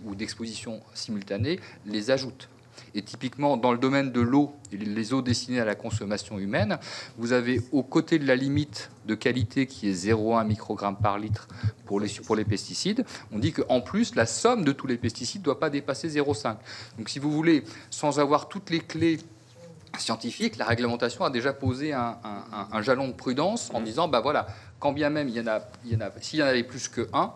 ou d'exposition simultanée, les ajoutent. Et typiquement, dans le domaine de l'eau, et les eaux destinées à la consommation humaine, vous avez aux côtés de la limite de qualité qui est 0,1 microgramme par litre pour les pesticides, on dit qu'en plus, la somme de tous les pesticides ne doit pas dépasser 0,5. Donc si vous voulez, sans avoir toutes les clés scientifiques, la réglementation a déjà posé un jalon de prudence en disant, voilà, quand bien même s'il y en avait plus que 1,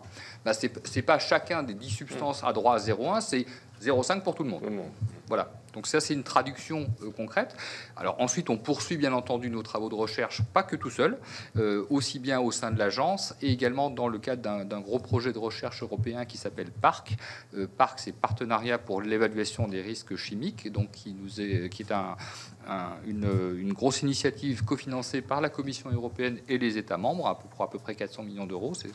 c'est pas chacun des 10 substances a droit à 0,1, c'est 0,5 pour tout le monde. Voilà. Donc ça, c'est une traduction concrète. Alors ensuite, on poursuit bien entendu nos travaux de recherche, pas que tout seul, aussi bien au sein de l'agence et également dans le cadre d'un gros projet de recherche européen qui s'appelle PARC. PARC, c'est Partenariat pour l'évaluation des risques chimiques, et donc qui est une grosse initiative cofinancée par la Commission européenne et les États membres pour à peu près 400 millions d'euros. C'est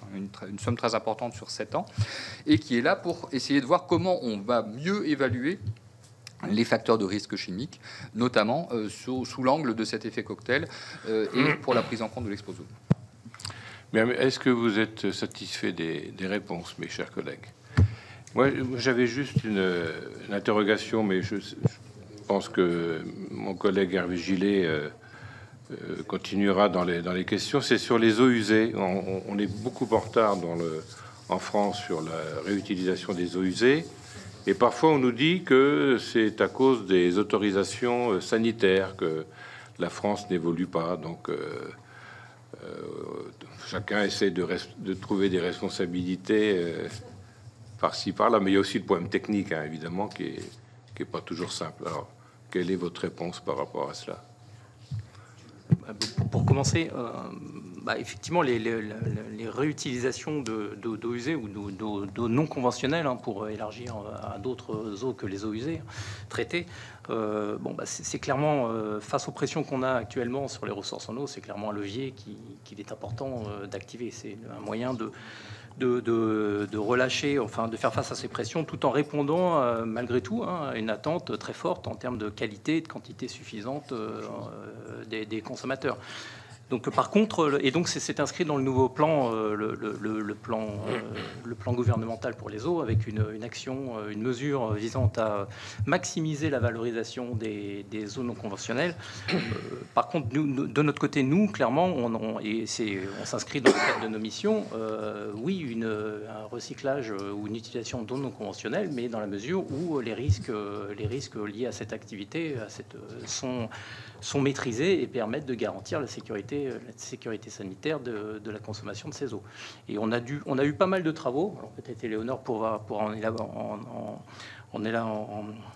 une somme très importante sur 7 ans, et qui est là pour essayer de voir comment on va mieux évaluer les facteurs de risque chimiques, notamment sous l'angle de cet effet cocktail et pour la prise en compte de l'exposome. Mais est-ce que vous êtes satisfait des réponses, mes chers collègues? Moi, j'avais juste une interrogation, mais je pense que mon collègue Hervé Gillet continuera dans les questions. C'est sur les eaux usées. On est beaucoup en retard en France sur la réutilisation des eaux usées. Et parfois, on nous dit que c'est à cause des autorisations sanitaires que la France n'évolue pas. Donc, chacun essaie de trouver des responsabilités par-ci, par-là. Mais il y a aussi le problème technique, hein, évidemment, qui est pas toujours simple. Alors, quelle est votre réponse par rapport à cela? Pour commencer, effectivement, les réutilisations d'eau usée ou d'eau non conventionnelle, pour élargir à d'autres eaux que les eaux usées traitées, c'est clairement, face aux pressions qu'on a actuellement sur les ressources en eau, c'est clairement un levier qu'il est important d'activer. C'est un moyen de relâcher, de faire face à ces pressions, tout en répondant malgré tout à une attente très forte en termes de qualité et de quantité suffisante des consommateurs. Donc par contre, et donc c'est inscrit dans le nouveau plan, le plan gouvernemental pour les eaux, avec une action, une mesure visant à maximiser la valorisation des zones non conventionnelles. Par contre, nous, de notre côté, nous, clairement, on s'inscrit dans le cadre de nos missions, oui, un recyclage ou une utilisation de zones non conventionnelles, mais dans la mesure où les risques liés à cette activité sont maîtrisés et permettent de garantir la sécurité sanitaire de la consommation de ces eaux. Et on a eu pas mal de travaux. Alors peut-être Éléonore pourra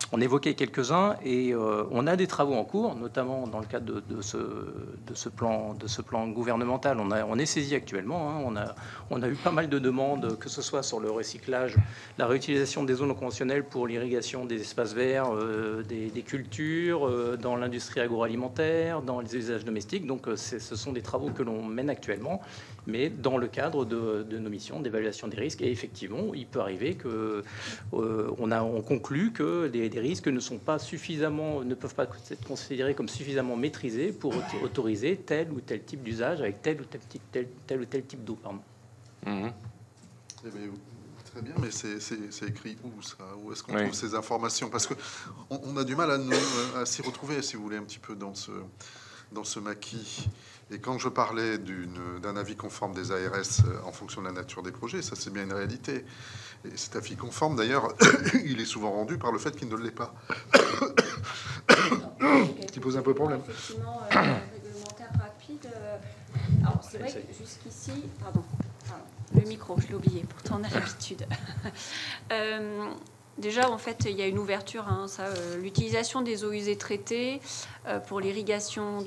en évoquer quelques-uns, et on a des travaux en cours, notamment dans le cadre de ce plan gouvernemental. On est saisi actuellement. On a eu pas mal de demandes, que ce soit sur le recyclage, la réutilisation des zones non conventionnelles pour l'irrigation des espaces verts, des cultures, dans l'industrie agroalimentaire, dans les usages domestiques. Donc ce sont des travaux que l'on mène actuellement, mais dans le cadre de nos missions d'évaluation des risques. Et effectivement, il peut arriver que on conclut que des risques ne peuvent pas être considérés comme suffisamment maîtrisés pour autoriser tel ou tel type d'usage avec tel ou tel type d'eau. Mmh. Eh bien, très bien, mais c'est écrit où, ça? Où est-ce qu'on trouve ces informations? Parce qu'on a du mal à s'y retrouver, si vous voulez, un petit peu dans ce maquis. Et quand je parlais d'un avis conforme des ARS en fonction de la nature des projets, ça c'est bien une réalité. Et cet avis conforme, d'ailleurs, il est souvent rendu par le fait qu'il ne l'est pas. Qui pose un peu problème. Effectivement, réglementaire rapide. Alors c'est vrai que jusqu'ici, pardon, le micro, je l'ai oublié. Pourtant on a l'habitude. Déjà, en fait, il y a une ouverture. L'utilisation des eaux usées traitées pour l'irrigation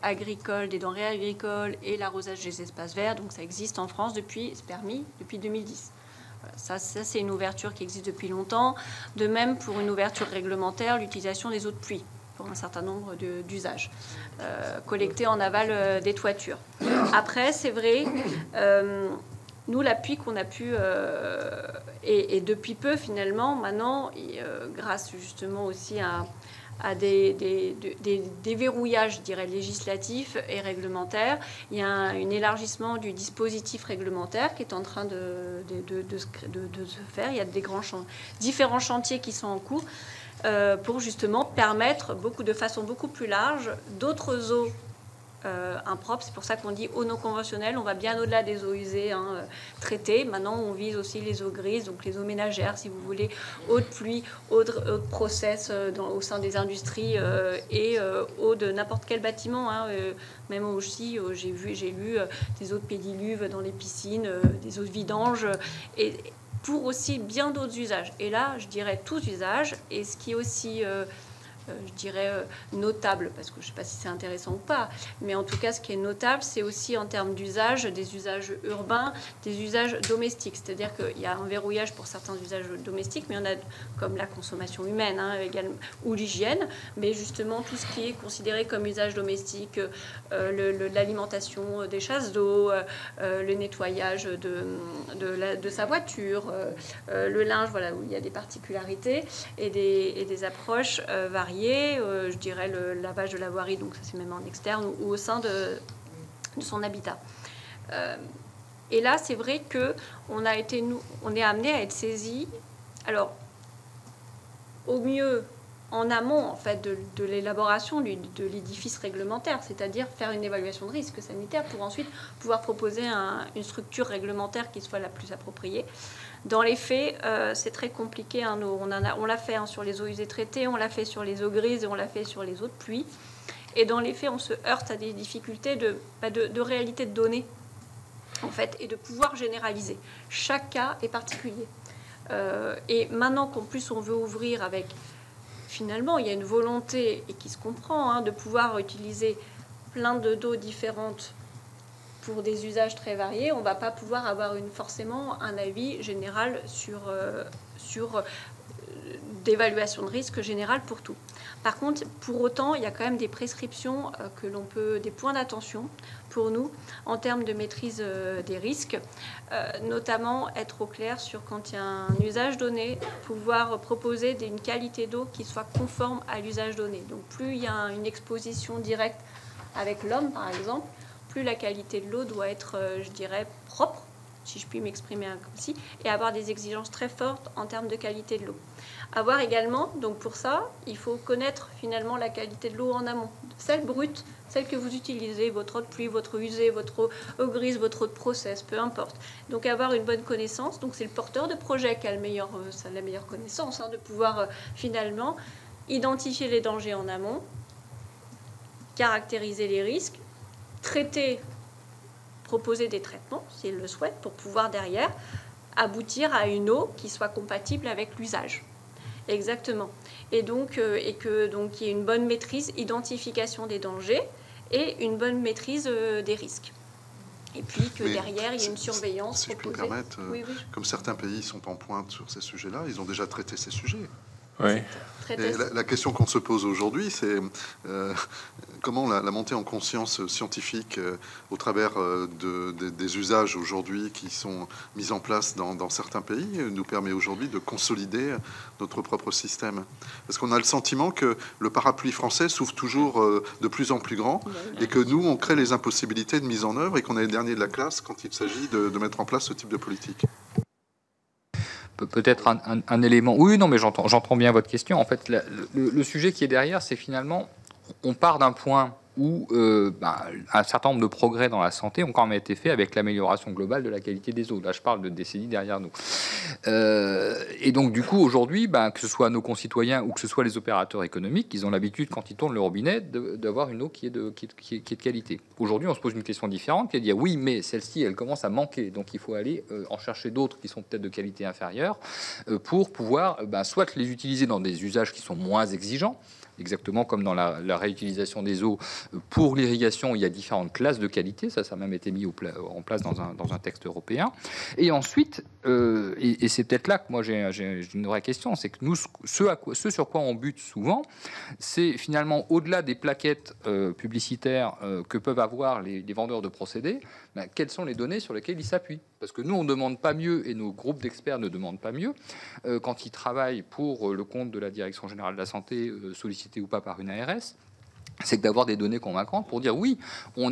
agricole, des denrées agricoles et l'arrosage des espaces verts. Donc, ça existe en France c'est permis depuis 2010. Voilà, ça c'est une ouverture qui existe depuis longtemps. De même, pour une ouverture réglementaire, l'utilisation des eaux de pluie pour un certain nombre d'usages collectés en aval des toitures. Après, c'est vrai. Nous, l'appui qu'on a pu, et depuis peu finalement, maintenant, grâce justement aussi à des déverrouillages, je dirais, législatifs et réglementaires, il y a un élargissement du dispositif réglementaire qui est en train de se faire. Il y a différents chantiers qui sont en cours pour justement permettre de façon beaucoup plus large d'autres eaux impropres. C'est pour ça qu'on dit eau non conventionnelle. On va bien au-delà des eaux usées traitées. Maintenant, on vise aussi les eaux grises, donc les eaux ménagères, si vous voulez, eau de pluie, eau de process au sein des industries et eau de n'importe quel bâtiment. Même aussi, j'ai lu des eaux de pédiluve dans les piscines, des eaux de vidange, et pour aussi bien d'autres usages. Et là, je dirais tous usages. Et ce qui est aussi je dirais notable, parce que je ne sais pas si c'est intéressant ou pas, mais en tout cas ce qui est notable, c'est aussi en termes d'usage, des usages urbains, des usages domestiques, c'est-à-dire qu'il y a un verrouillage pour certains usages domestiques, mais il y en a comme la consommation humaine également, ou l'hygiène, mais justement tout ce qui est considéré comme usage domestique, l'alimentation des chasses d'eau, le nettoyage de sa voiture, le linge, voilà, où il y a des particularités et des approches variées. Je dirais le lavage de la voirie, donc ça c'est même en externe ou au sein de son habitat. Et là, c'est vrai que on est amené à être saisi. Alors, au mieux en amont en fait de l'élaboration de l'édifice réglementaire, c'est-à-dire faire une évaluation de risque sanitaire pour ensuite pouvoir proposer une structure réglementaire qui soit la plus appropriée. Dans les faits, c'est très compliqué. On l'a fait sur les eaux usées traitées, on l'a fait sur les eaux grises et on l'a fait sur les eaux de pluie. Et dans les faits, on se heurte à des difficultés de réalité de données, en fait, et de pouvoir généraliser. Chaque cas est particulier. Et maintenant qu'en plus on veut ouvrir avec... Finalement, il y a une volonté, et qui se comprend, de pouvoir utiliser plein d'eaux différentes pour des usages très variés, on ne va pas pouvoir avoir forcément un avis général sur d'évaluation de risque général pour tout. Par contre, pour autant, il y a quand même des prescriptions des points d'attention pour nous en termes de maîtrise des risques, notamment être au clair sur quand il y a un usage donné, pouvoir proposer une qualité d'eau qui soit conforme à l'usage donné. Donc plus il y a une exposition directe avec l'homme, par exemple, plus la qualité de l'eau doit être, je dirais, propre, si je puis m'exprimer ainsi, et avoir des exigences très fortes en termes de qualité de l'eau. Avoir également, donc pour ça, il faut connaître finalement la qualité de l'eau en amont, celle brute, celle que vous utilisez, votre eau de pluie, votre eau usée, votre eau grise, votre eau de process, peu importe. Donc avoir une bonne connaissance, donc c'est le porteur de projet qui a la meilleure connaissance, de pouvoir finalement identifier les dangers en amont, caractériser les risques, traiter, proposer des traitements, s'il le souhaite, pour pouvoir derrière aboutir à une eau qui soit compatible avec l'usage. Exactement. Et donc, il y ait une bonne maîtrise, identification des dangers et une bonne maîtrise des risques. Et puis que derrière, il y ait une surveillance. Si je puis me permettre, comme certains pays sont en pointe sur ces sujets-là, ils ont déjà traité ces sujets. Oui. Et la question qu'on se pose aujourd'hui, c'est comment la montée en conscience scientifique au travers des usages aujourd'hui qui sont mis en place dans certains pays nous permet aujourd'hui de consolider notre propre système. Parce qu'on a le sentiment que le parapluie français s'ouvre toujours de plus en plus grand et que nous, on crée les impossibilités de mise en œuvre et qu'on est le dernier de la classe quand il s'agit de mettre en place ce type de politique. Peut-être un élément. Oui, non, mais j'entends bien votre question. En fait, le sujet qui est derrière, c'est finalement, on part d'un point où un certain nombre de progrès dans la santé ont quand même été faits avec l'amélioration globale de la qualité des eaux. Là, je parle de décennies derrière nous. Et donc, du coup, aujourd'hui, que ce soit nos concitoyens ou que ce soit les opérateurs économiques, ils ont l'habitude, quand ils tournent le robinet, d'avoir une eau qui est de qualité. Aujourd'hui, on se pose une question différente, qui est de dire, oui, mais celle-ci, elle commence à manquer. Donc, il faut aller en chercher d'autres qui sont peut-être de qualité inférieure pour pouvoir soit les utiliser dans des usages qui sont moins exigeants, exactement comme dans la réutilisation des eaux pour l'irrigation, il y a différentes classes de qualité, ça a même été mis en place dans un texte européen. Et ensuite, et c'est peut-être là que moi j'ai une vraie question, c'est que nous, ce sur quoi on bute souvent, c'est finalement au-delà des plaquettes publicitaires que peuvent avoir les vendeurs de procédés, quelles sont les données sur lesquelles ils s'appuient. Parce que nous, on ne demande pas mieux, et nos groupes d'experts ne demandent pas mieux, quand ils travaillent pour le compte de la Direction Générale de la Santé, sollicité ou pas par une ARS, c'est que d'avoir des données convaincantes pour dire oui, on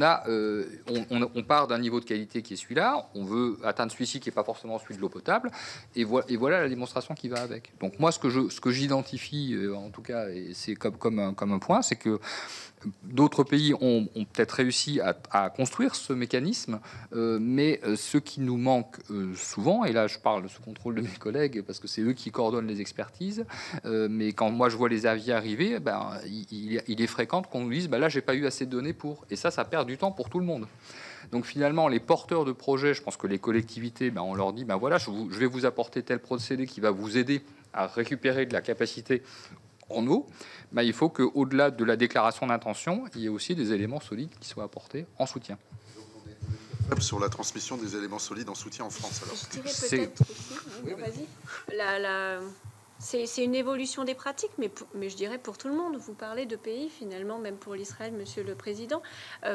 part d'un niveau de qualité qui est celui-là, on veut atteindre celui-ci qui n'est pas forcément celui de l'eau potable, et voilà la démonstration qui va avec. Donc moi, ce que j'identifie, en tout cas, et c'est comme un point, c'est que d'autres pays ont peut-être réussi à construire ce mécanisme, mais ce qui nous manque souvent, et là je parle sous contrôle de mes collègues parce que c'est eux qui coordonnent les expertises, mais quand moi je vois les avis arriver, il est fréquent qu'on nous dise là j'ai pas eu assez de données pour, et ça perd du temps pour tout le monde. Donc finalement, les porteurs de projets, je pense que les collectivités, on leur dit voilà, je vais vous apporter tel procédé qui va vous aider à récupérer de la capacité en eau, il faut qu'au-delà de la déclaration d'intention, il y ait aussi des éléments solides qui soient apportés en soutien. Sur la transmission des éléments solides en soutien en France, alors. Je dirais peut-être aussi, vas-y. C'est une évolution des pratiques, mais je dirais pour tout le monde. Vous parlez de pays, finalement, même pour l'Israël, Monsieur le Président,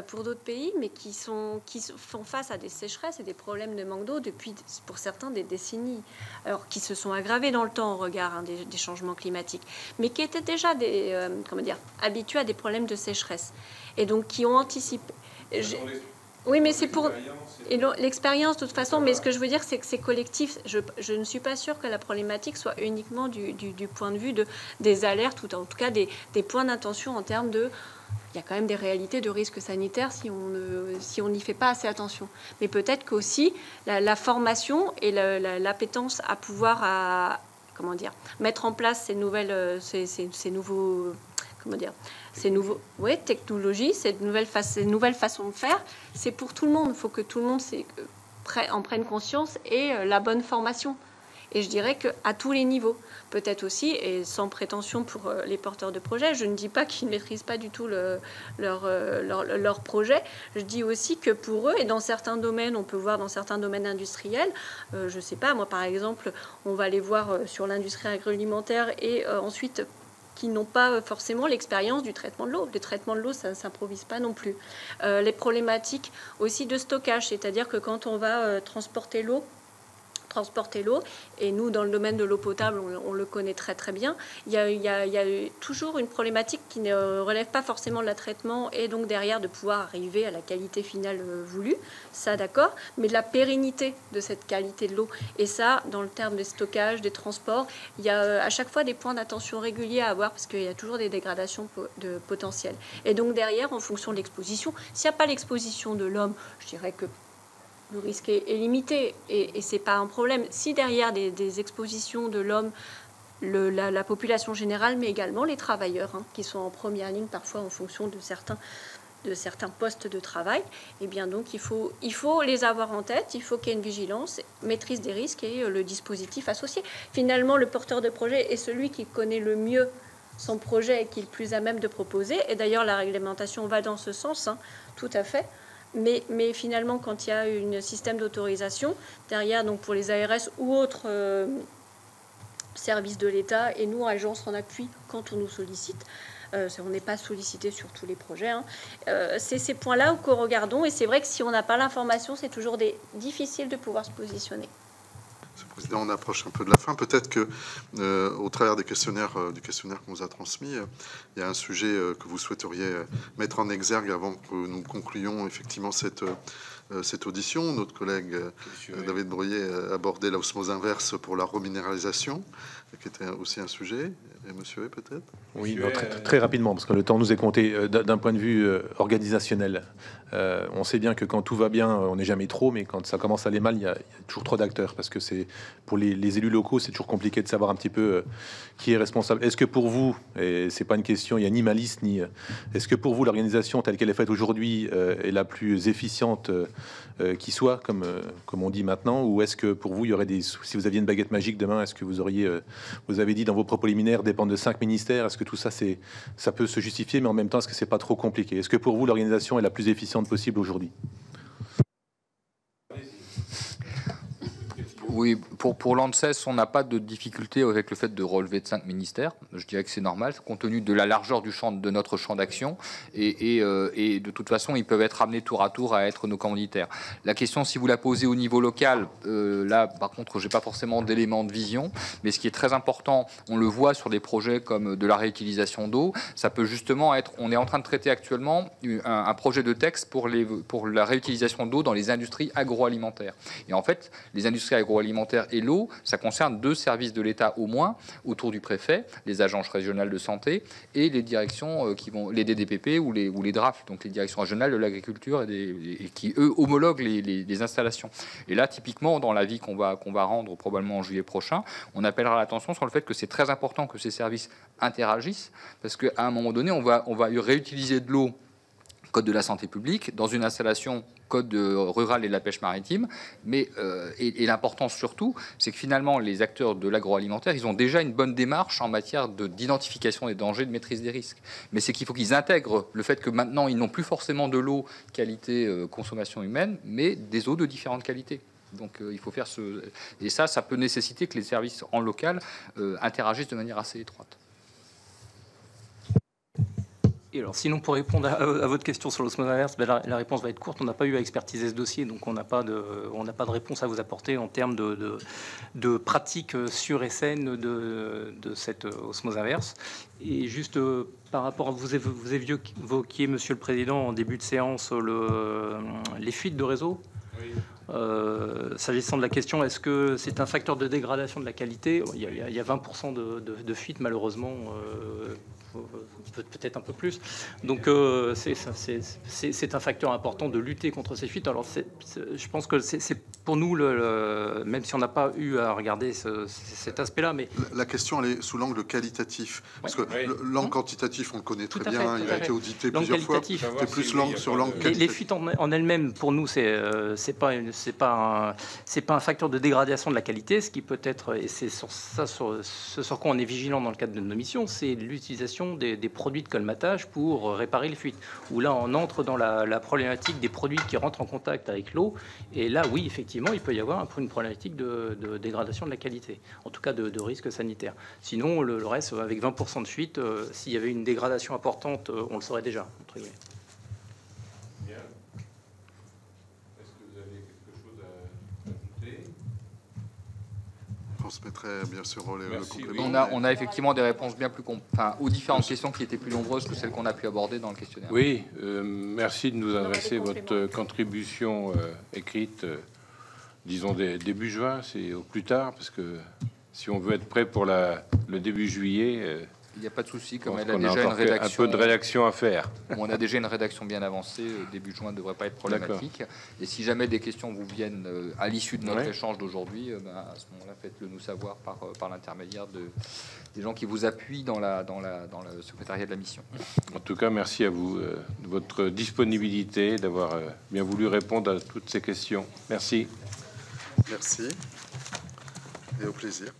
pour d'autres pays, mais qui font face à des sécheresses et des problèmes de manque d'eau depuis, pour certains, des décennies, alors qui se sont aggravés dans le temps au regard des changements climatiques, mais qui étaient déjà habitués à des problèmes de sécheresse, et donc qui ont anticipé. Oui, mais c'est pour l'expérience de toute façon. Mais ce que je veux dire, c'est que c'est collectif. Je ne suis pas sûre que la problématique soit uniquement du point de vue des alertes, ou en tout cas des points d'intention en termes de... Il y a quand même des réalités de risques sanitaires si on n'y fait pas assez attention. Mais peut-être qu'aussi la formation et l'appétence à pouvoir mettre en place ces nouveaux technologies, ces nouvelles façons de faire, c'est pour tout le monde. Il faut que tout le monde en prenne conscience et la bonne formation. Et je dirais qu'à tous les niveaux, peut-être aussi, et sans prétention pour les porteurs de projets, je ne dis pas qu'ils ne maîtrisent pas du tout leur projet. Je dis aussi que pour eux, et dans certains domaines, on peut voir dans certains domaines industriels, je ne sais pas, moi par exemple, on va aller voir sur l'industrie agroalimentaire et ensuite... qui n'ont pas forcément l'expérience du traitement de l'eau. Le traitement de l'eau, ça ne s'improvise pas non plus. Les problématiques aussi de stockage, c'est-à-dire que quand on va transporter l'eau, transporter l'eau. Et nous, dans le domaine de l'eau potable, on le connaît très très bien. Il y a toujours une problématique qui ne relève pas forcément de la traitement et donc derrière de pouvoir arriver à la qualité finale voulue, ça d'accord, mais de la pérennité de cette qualité de l'eau. Et ça, dans le terme des stockages, des transports, il y a à chaque fois des points d'attention réguliers à avoir parce qu'il y a toujours des dégradations de potentiel. Et donc derrière, en fonction de l'exposition, s'il n'y a pas l'exposition de l'homme, je dirais que le risque est limité et c'est pas un problème. Si derrière des expositions de l'homme, la population générale, mais également les travailleurs qui sont en première ligne parfois en fonction de certains postes de travail, et bien donc il faut les avoir en tête, il faut qu'il y ait une vigilance, maîtrise des risques et le dispositif associé. Finalement, le porteur de projet est celui qui connaît le mieux son projet et qui est le plus à même de proposer. Et d'ailleurs, la réglementation va dans ce sens, tout à fait. Mais finalement, quand il y a un système d'autorisation, derrière, donc pour les ARS ou autres services de l'État, et nous, agence en appui, quand on nous sollicite, on n'est pas sollicité sur tous les projets, c'est ces points-là que regardons. Et c'est vrai que si on n'a pas l'information, c'est toujours difficile de pouvoir se positionner. Monsieur le Président, on approche un peu de la fin. Peut-être que, au travers du questionnaire qu'on nous a transmis, il y a un sujet que vous souhaiteriez mettre en exergue avant que nous concluions effectivement cette audition. Notre collègue David Breuiller abordait l'osmose inverse pour la reminéralisation, qui était aussi un sujet. Et monsieur Hay, peut-être? Oui, non, très rapidement, parce que le temps nous est compté. D'un point de vue organisationnel, on sait bien que quand tout va bien, on n'est jamais trop, mais quand ça commence à aller mal, il y a toujours trop d'acteurs, parce que c'est pour les élus locaux, c'est toujours compliqué de savoir un petit peu qui est responsable. Est-ce que pour vous, et c'est pas une question, il n'y a ni malice, est-ce que pour vous, l'organisation telle qu'elle est faite aujourd'hui est la plus efficiente qui soit, comme on dit maintenant, ou est-ce que pour vous, il y aurait si vous aviez une baguette magique demain, est-ce que vous auriez, vous avez dit dans vos propos liminaires, dépendre de 5 ministères, est-ce que tout ça, ça peut se justifier, mais en même temps, est-ce que c'est pas trop compliqué? Est-ce que pour vous, l'organisation est la plus efficiente possible aujourd'hui? Oui, pour l'ANSES, on n'a pas de difficulté avec le fait de relever de 5 ministères. Je dirais que c'est normal, compte tenu de la largeur de notre champ d'action. Et de toute façon, ils peuvent être amenés tour à tour à être nos commanditaires. La question, si vous la posez au niveau local, là, par contre, j'ai pas forcément d'éléments de vision. Mais ce qui est très important, on le voit sur des projets comme de la réutilisation d'eau, ça peut justement être... On est en train de traiter actuellement un projet de texte pour la réutilisation d'eau dans les industries agroalimentaires. Et en fait, les industries agroalimentaire et l'eau, ça concerne 2 services de l'État au moins, autour du préfet, les agences régionales de santé et les directions les DDPP ou les DRAF, donc les directions régionales de l'agriculture et qui, eux, homologuent les installations. Et là, typiquement, dans l'avis qu'on va rendre probablement en juillet prochain, on appellera l'attention sur le fait que c'est très important que ces services interagissent, parce qu'à un moment donné, on va réutiliser de l'eau, code de la santé publique, dans une installation code rural et de la pêche maritime, mais et l'importance surtout, c'est que finalement les acteurs de l'agroalimentaire, ils ont déjà une bonne démarche en matière d'identification des dangers, de maîtrise des risques. Mais c'est qu'il faut qu'ils intègrent le fait que maintenant ils n'ont plus forcément de l'eau qualité consommation humaine, mais des eaux de différentes qualités. Donc il faut faire et ça peut nécessiter que les services en local interagissent de manière assez étroite. Et alors, sinon, pour répondre à votre question sur l'osmose inverse, la réponse va être courte. On n'a pas eu à expertiser ce dossier, donc on n'a pas de réponse à vous apporter en termes de pratiques sûres et saines de cette osmose inverse. Et juste par rapport à vous évoquiez, Monsieur le Président, en début de séance, les fuites de réseau. Oui. S'agissant de la question, est-ce que c'est un facteur de dégradation de la qualité? Il y a 20% de fuites, malheureusement. Peut-être un peu plus. Donc c'est un facteur important de lutter contre ces fuites. Alors je pense que c'est pour nous, même si on n'a pas eu à regarder cet aspect-là, mais la question elle est sous l'angle qualitatif, parce que l'angle quantitatif on le connaît très bien, il a été audité plusieurs fois. C'est plus l'angle sur l'angle qualitatif. Les fuites en elles-mêmes, pour nous, c'est pas un facteur de dégradation de la qualité. Ce qui peut être, et c'est sur ce sur quoi on est vigilant dans le cadre de nos missions, c'est l'utilisation des produits de colmatage pour réparer les fuites. Où là, on entre dans la problématique des produits qui rentrent en contact avec l'eau. Et là, oui, effectivement, il peut y avoir une problématique de dégradation de la qualité, en tout cas de risque sanitaire. Sinon, le reste, avec 20% de fuite, s'il y avait une dégradation importante, on le saurait déjà. Bien. Est-ce que vous avez quelque chose à ajouter? transmettrai bien sûr le Merci, complément. On a effectivement des réponses bien plus aux différentes questions qui étaient plus nombreuses que celles qu'on a pu aborder dans le questionnaire. Oui, merci de nous adresser votre contribution écrite, disons début juin, c'est au plus tard, parce que si on veut être prêt pour le début juillet, Il n'y a pas de souci, je comme pense elle a qu'on déjà une encore rédaction. un peu de rédaction à faire. On a déjà une rédaction bien avancée. Début juin ne devrait pas être problématique. Et si jamais des questions vous viennent à l'issue de notre Ouais. échange d'aujourd'hui, à ce moment-là, faites-le nous savoir par l'intermédiaire des gens qui vous appuient dans le secrétariat de la mission. En tout cas, merci à vous de votre disponibilité, d'avoir bien voulu répondre à toutes ces questions. Merci. Merci et au plaisir.